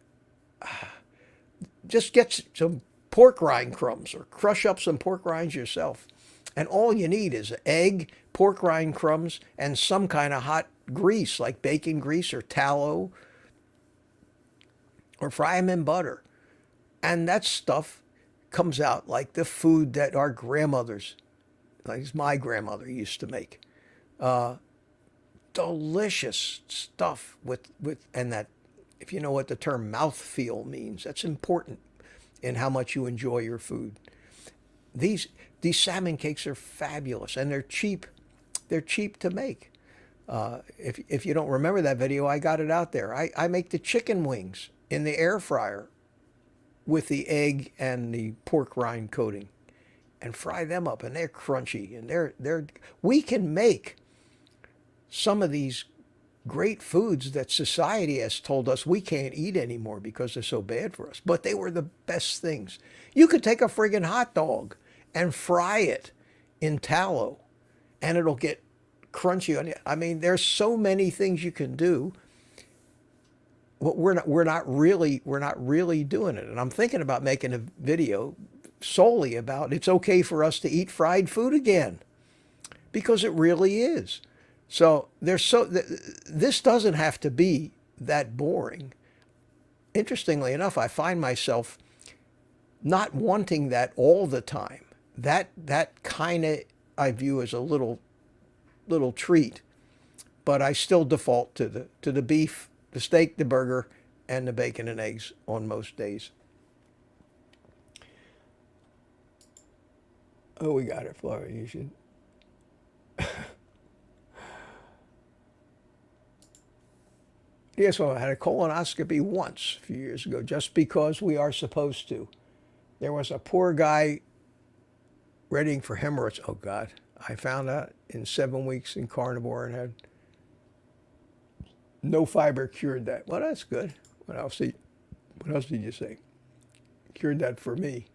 just get some pork rind crumbs or crush up some pork rinds yourself. And all you need is egg, pork rind crumbs, and some kind of hot grease like bacon grease or tallow, or fry them in butter. And that stuff comes out like the food that our grandmothers, like my grandmother, used to make. Delicious stuff with and that, if you know what the term mouthfeel means, that's important in how much you enjoy your food. These salmon cakes are fabulous, and they're cheap. They're cheap to make. If you don't remember that video, I got it out there. I make the chicken wings in the air fryer with the egg and the pork rind coating, and fry them up, and they're crunchy, and we can make some of these great foods that society has told us we can't eat anymore because they're so bad for us. But they were the best things. You could take a friggin' hot dog and fry it in tallow, and it'll get crunchy on you. I mean, there's so many things you can do. We're not really doing it. And I'm thinking about making a video solely about it's okay for us to eat fried food again, because it really is. So this doesn't have to be that boring. Interestingly enough, I find myself not wanting that all the time. That kind of I view as a little treat, but I still default to the beef, the steak, the burger, and the bacon and eggs on most days. Oh, we got it, Flora. You should. Yes, well, I had a colonoscopy once a few years ago, just because we are supposed to. There was a poor guy readying for hemorrhoids. Oh, God. I found out in 7 weeks in carnivore and had no fiber, cured that. Well, that's good. What else did you say? Cured that for me.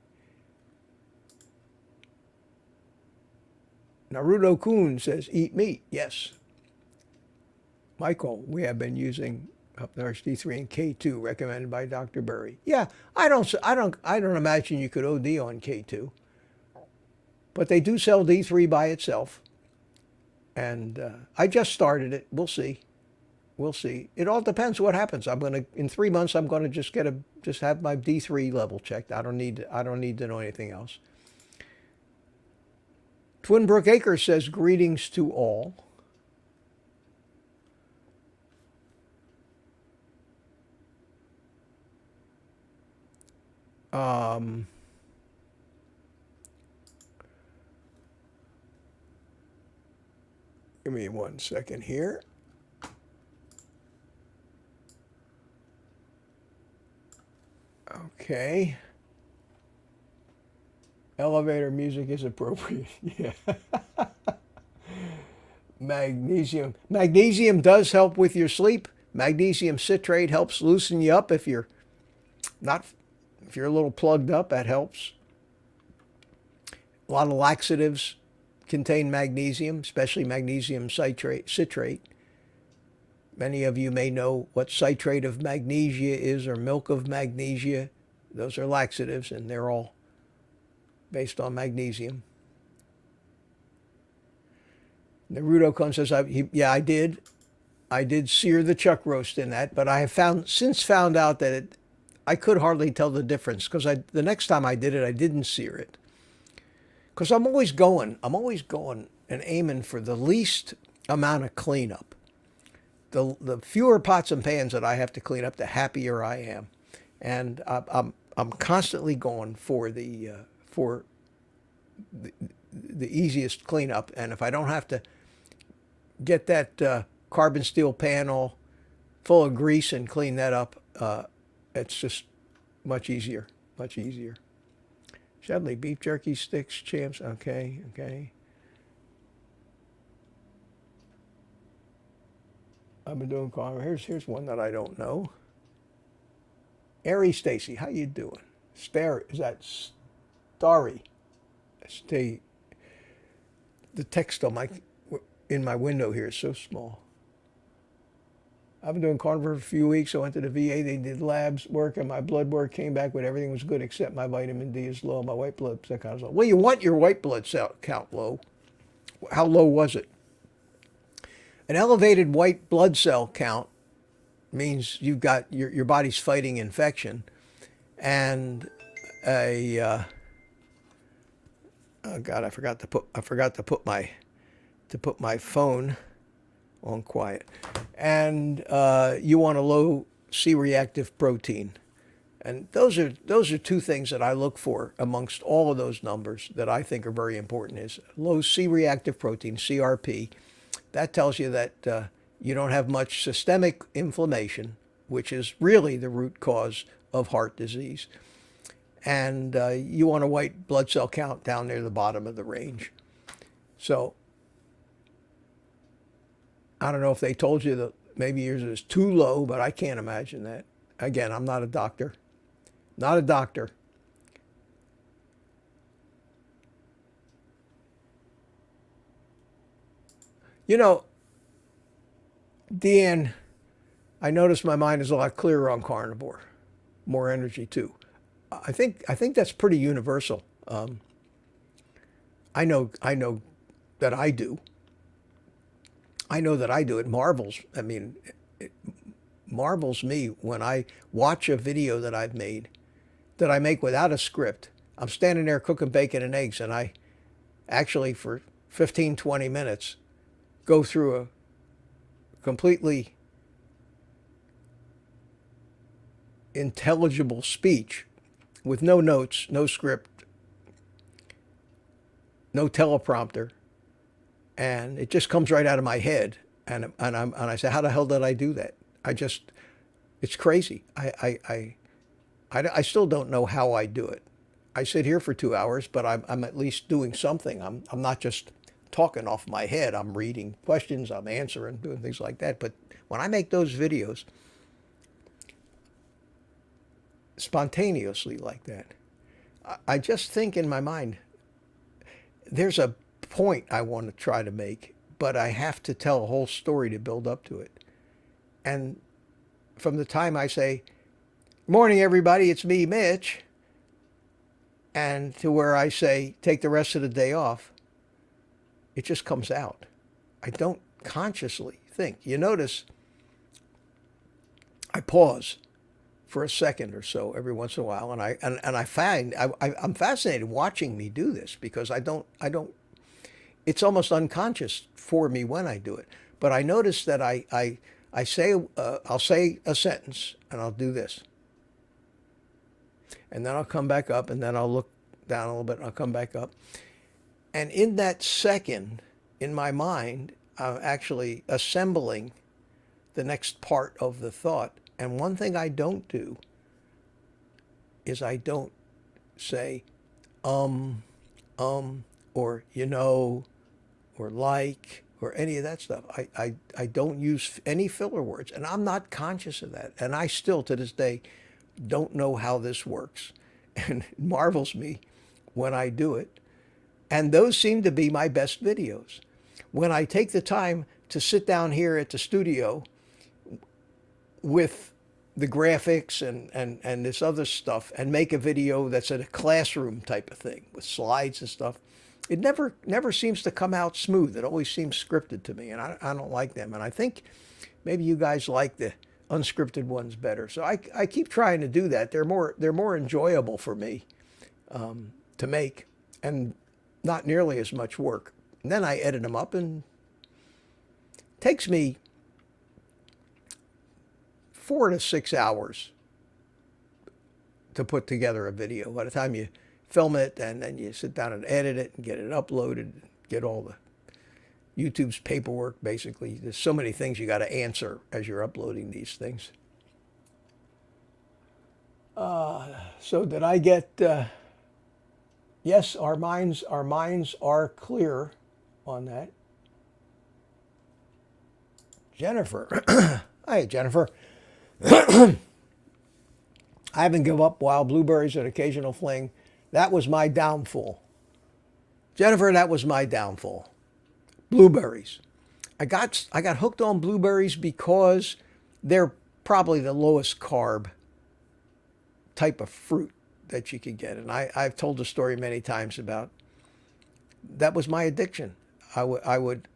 Naruto Kun says, eat meat. Yes. Michael, we have been using Upnurse D3 and K2 recommended by Dr. Burry. Yeah, I don't imagine you could OD on K2, but they do sell D3 by itself, and I just started it. We'll see. We'll see. It all depends what happens. In 3 months I'm gonna just have my D3 level checked. I don't need to know anything else. Twinbrook Acres says greetings to all. Give me 1 second here. Okay. Elevator music is appropriate. Yeah. Magnesium. Magnesium does help with your sleep. Magnesium citrate helps loosen you up if you're a little plugged up, that helps. A lot of laxatives contain magnesium, especially magnesium citrate. Many of you may know what citrate of magnesia is, or milk of magnesia. Those are laxatives, and they're all based on magnesium. Naruto Kun says, yeah, I did. I did sear the chuck roast in that, but I have since found out that I could hardly tell the difference, because the next time I did it, I didn't sear it. Because I'm always going and aiming for the least amount of cleanup. The fewer pots and pans that I have to clean up, the happier I am. And I'm constantly going for the easiest cleanup. And if I don't have to get that carbon steel pan all full of grease and clean that up, it's just much easier, much easier. Shedley, beef jerky sticks, champs. Okay. I've been doing carnivore. Here's one that I don't know. Airy Stacy, how you doing? Is that Starry? The text on in my window here is so small. I've been doing carnivore for a few weeks. I went to the VA. They did labs work, and my blood work came back with everything was good except my vitamin D is low. My white blood cell count is low. Well, you want your white blood cell count low. How low was it? An elevated white blood cell count means you've got your body's fighting infection, and oh God, I forgot to put my phone on quiet. And you want a low C-reactive protein. And those are two things that I look for amongst all of those numbers that I think are very important, is low C-reactive protein, CRP. That tells you that you don't have much systemic inflammation, which is really the root cause of heart disease. And you want a white blood cell count down near the bottom of the range. So I don't know if they told you that maybe yours is too low, but I can't imagine that. Again, I'm not a doctor. Not a doctor. You know, Deanne, I notice my mind is a lot clearer on carnivore. More energy too. I think that's pretty universal. I know that I do. I know that I do. It marvels. I mean, it marvels me when I watch a video that I've made, that I make without a script. I'm standing there cooking bacon and eggs, and I actually, for 15, 20 minutes, go through a completely intelligible speech with no notes, no script, no teleprompter. And it just comes right out of my head, and I say, how the hell did I do that? It's crazy. I still don't know how I do it. I sit here for 2 hours, but I'm at least doing something. I'm not just talking off my head. I'm reading questions, I'm answering, doing things like that. But when I make those videos spontaneously like that, I just think in my mind, there's a point I want to try to make, but I have to tell a whole story to build up to it. And from the time I say, "Morning, everybody, it's me, Mitch," and to where I say, "Take the rest of the day off," it just comes out. I don't consciously think. You notice I pause for a second or so every once in a while, and I find I'm fascinated watching me do this, because I don't. It's almost unconscious for me when I do it. But I notice that I say I'll say a sentence and I'll do this, and then I'll come back up, and then I'll look down a little bit and I'll come back up, and in that second, in my mind, I'm actually assembling the next part of the thought. And one thing I don't do is I don't say or or like, or any of that stuff. I don't use any filler words, and I'm not conscious of that. And I still, to this day, don't know how this works. And it marvels me when I do it. And those seem to be my best videos. When I take the time to sit down here at the studio with the graphics and this other stuff and make a video that's in a classroom type of thing with slides and stuff, it never seems to come out smooth. It always seems scripted to me, and I don't like them. And I think maybe you guys like the unscripted ones better. So I keep trying to do that. They're more enjoyable for me to make, and not nearly as much work. And then I edit them up, and it takes me 4 to 6 hours to put together a video. By the time you film it and then you sit down and edit it and get it uploaded, get all the YouTube's paperwork, basically. There's so many things you got to answer as you're uploading these things. So did I get... yes, our minds are clear on that. Jennifer. Hi, Jennifer. I haven't given up wild blueberries, an occasional fling. That was my downfall. Jennifer, that was my downfall. Blueberries. I got hooked on blueberries because they're probably the lowest carb type of fruit that you could get. And I've told the story many times about that was my addiction. I would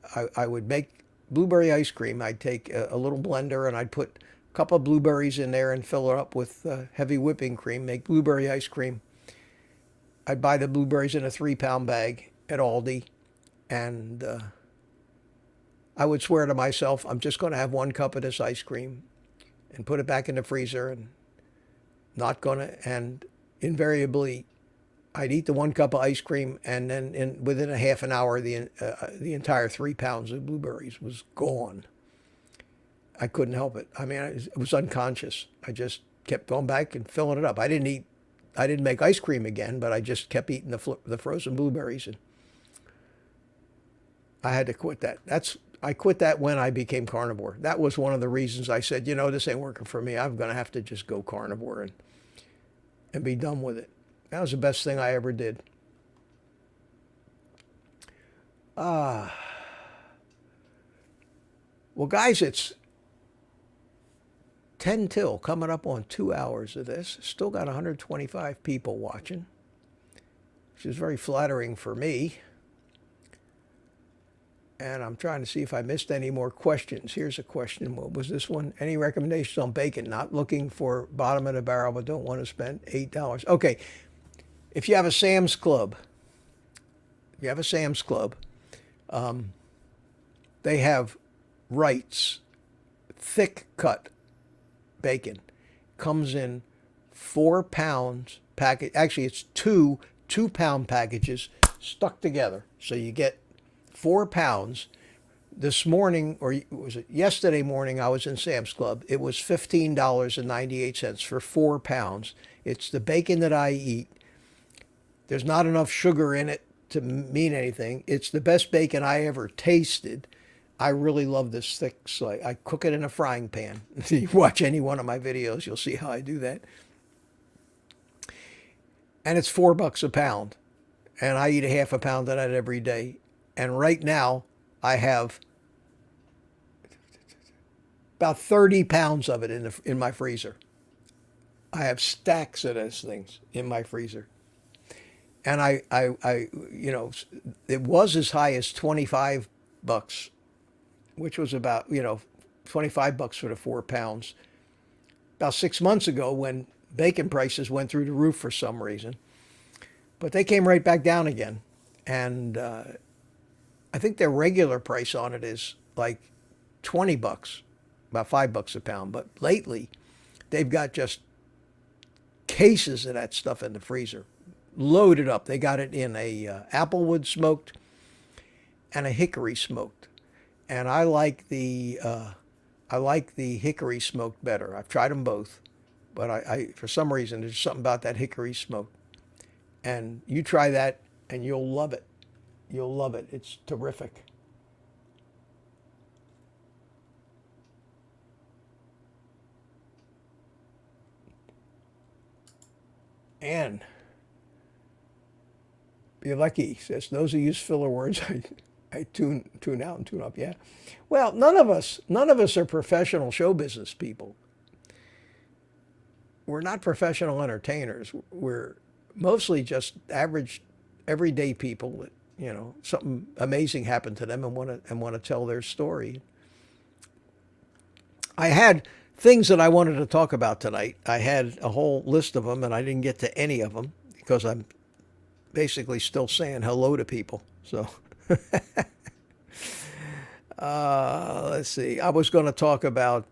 make blueberry ice cream. I'd take a little blender and I'd put a couple of blueberries in there and fill it up with heavy whipping cream, make blueberry ice cream. I'd buy the blueberries in a 3-pound bag at Aldi, and I would swear to myself, I'm just going to have 1 cup of this ice cream and put it back in the freezer, and not going to, and invariably I'd eat the 1 cup of ice cream, and then within a half an hour, the entire 3 pounds of blueberries was gone. I couldn't help it. I mean, it was unconscious. I just kept going back and filling it up. I didn't make ice cream again, but I just kept eating the frozen blueberries, and I had to quit that. I quit that when I became carnivore. That was one of the reasons I said, this ain't working for me. I'm going to have to just go carnivore and be done with it. That was the best thing I ever did. Well, guys, it's 10 till, coming up on 2 hours of this. Still got 125 people watching, which is very flattering for me. And I'm trying to see if I missed any more questions. Here's a question. What was this one? Any recommendations on bacon? Not looking for bottom of the barrel, but don't want to spend $8. Okay. If you have a Sam's Club, they have Wright's thick cut bacon. Comes in 4 pounds package. Actually, it's two 2-pound packages stuck together. So you get 4 pounds. This morning, or was it yesterday morning, I was in Sam's Club. It was $15.98 for 4 pounds. It's the bacon that I eat. There's not enough sugar in it to mean anything. It's the best bacon I ever tasted. I really love this thick slice. I cook it in a frying pan. If you watch any one of my videos, you'll see how I do that. And it's $4 a pound. And I eat a half a pound of that every day. And right now, I have About 30 pounds of it in my freezer. I have stacks of those things in my freezer. And it was as high as $25, which was about, $25 for the 4 pounds. About 6 months ago when bacon prices went through the roof for some reason. But they came right back down again. And I think their regular price on it is like $20, about $5 a pound. But lately, they've got just cases of that stuff in the freezer, loaded up. They got it in a applewood smoked and a hickory smoked, and I like the hickory smoked better. I've tried them both, but I for some reason there's something about that hickory smoked, and you try that and you'll love it. You'll love it. It's terrific. And Bielecki says, those who use filler words, I tune out and tune up. Yeah. Well, none of us are professional show business people. We're not professional entertainers. We're mostly just average, everyday people that, something amazing happened to them and want to tell their story. I had things that I wanted to talk about tonight. I had a whole list of them, and I didn't get to any of them because I'm basically still saying hello to people. So let's see. I was going to talk about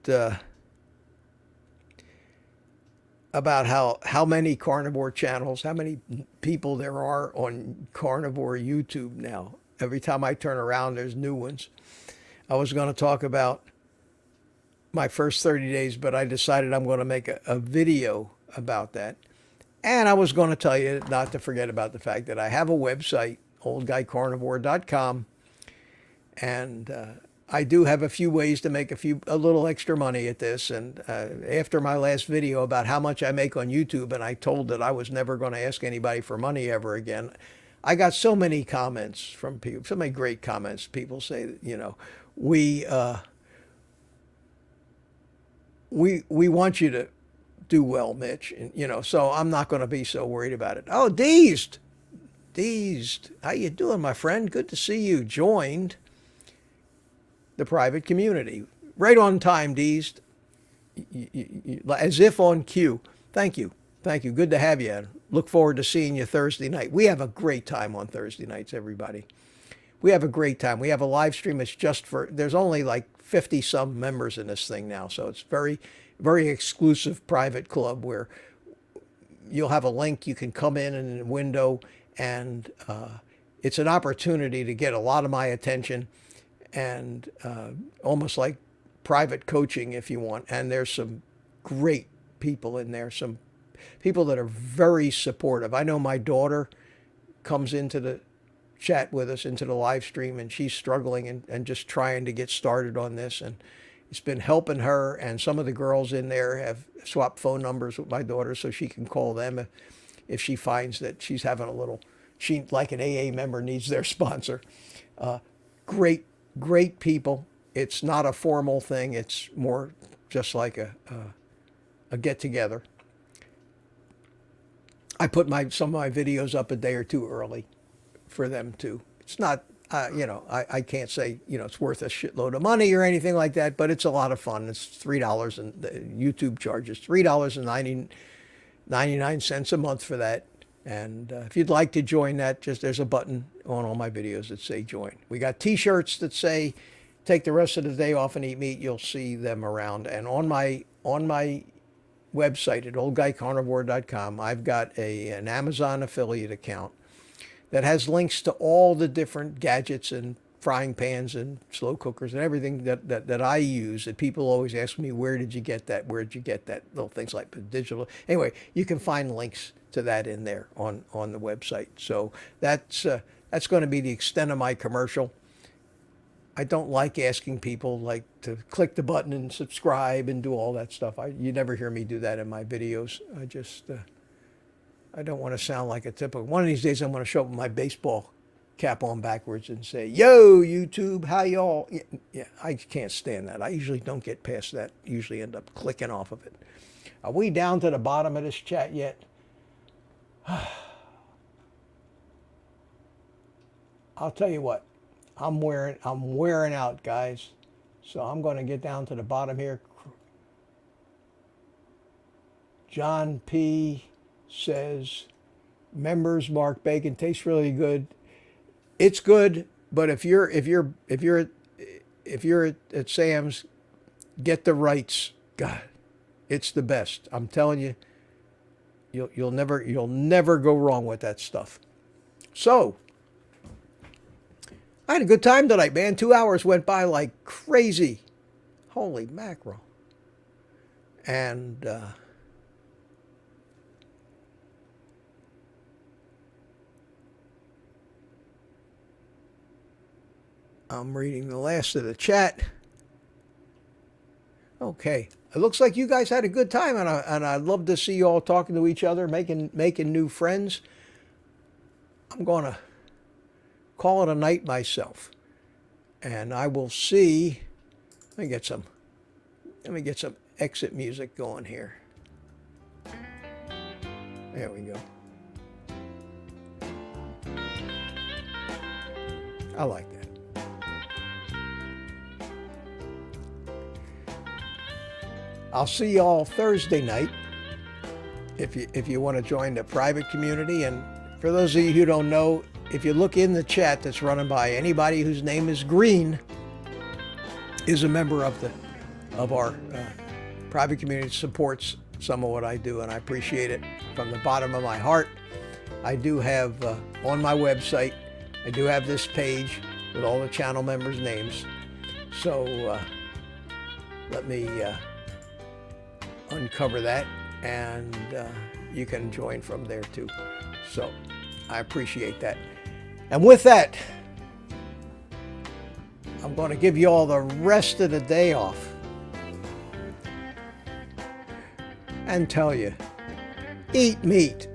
how many carnivore channels, how many people there are on carnivore YouTube now. Every time I turn around, there's new ones. I was going to talk about my first 30 days, but I decided I'm going to make a video about that. And I was going to tell you not to forget about the fact that I have a website, oldguycarnivore.com, and I do have a few ways to make a little extra money at this. And after my last video about how much I make on YouTube, and I told that I was never going to ask anybody for money ever again, I got so many comments from people, so many great comments. People say that, we want you to do well, Mitch. And, so I'm not going to be so worried about it. Oh, Deezed. How you doing, my friend? Good to see you. Joined the private community. Right on time, Deezed. As if on cue. Thank you. Good to have you. Look forward to seeing you Thursday night. We have a great time on Thursday nights, everybody. We have a great time. We have a live stream. It's just there's only like 50 some members in this thing now. So it's very, very exclusive private club where you'll have a link. You can come in a window, and it's an opportunity to get a lot of my attention, and almost like private coaching if you want. And there's some great people in there, some people that are very supportive. I know my daughter comes into the chat with us, into the live stream, and she's struggling and just trying to get started on this, and it's been helping her. And some of the girls in there have swapped phone numbers with my daughter so she can call them if she finds that she's having she, like an AA member, needs their sponsor. Great people. It's not a formal thing. It's more just like a get together. I put some of my videos up a day or two early for them too. It's not, I can't say, it's worth a shitload of money or anything like that, but it's a lot of fun. It's $3, and YouTube charges $3.99 a month for that. And if you'd like to join that, there's a button on all my videos that say join. We got t-shirts that say take the rest of the day off and eat meat. You'll see them around. And on my website at oldguycarnivore.com, I've got an Amazon affiliate account that has links to all the different gadgets and frying pans and slow cookers and everything that I use. And people always ask me, where did you get that? Little things like digital. Anyway, you can find links to that in there on the website. So that's going to be the extent of my commercial. I don't like asking people to click the button and subscribe and do all that stuff. You never hear me do that in my videos. I don't want to sound like a typical. One of these days I'm going to show up with my baseball cap on backwards and say, "Yo, YouTube, how y'all?" Yeah, I can't stand that. I usually don't get past that. Usually end up clicking off of it. Are we down to the bottom of this chat yet? I'll tell you what. I'm wearing out, guys. So I'm going to get down to the bottom here. John P says, members Mark Bacon tastes really good. It's good, but if you're at Sam's, get the rights. God, it's the best. I'm telling you, you'll never go wrong with that stuff. So I had a good time tonight, man. 2 hours went by like crazy. Holy mackerel. And I'm reading the last of the chat. Okay. It looks like you guys had a good time, and I'd love to see you all talking to each other, making new friends. I'm going to call it a night myself. And I will see. Let me get some exit music going here. There we go. I like that. I'll see y'all Thursday night if you want to join the private community. And for those of you who don't know, if you look in the chat that's running by, anybody whose name is Green is a member of our private community, supports some of what I do, and I appreciate it from the bottom of my heart. I do have on my website, I do have this page with all the channel members' names. So let me uncover that, and you can join from there too. So I appreciate that. And with that, I'm going to give you all the rest of the day off and tell you, eat meat.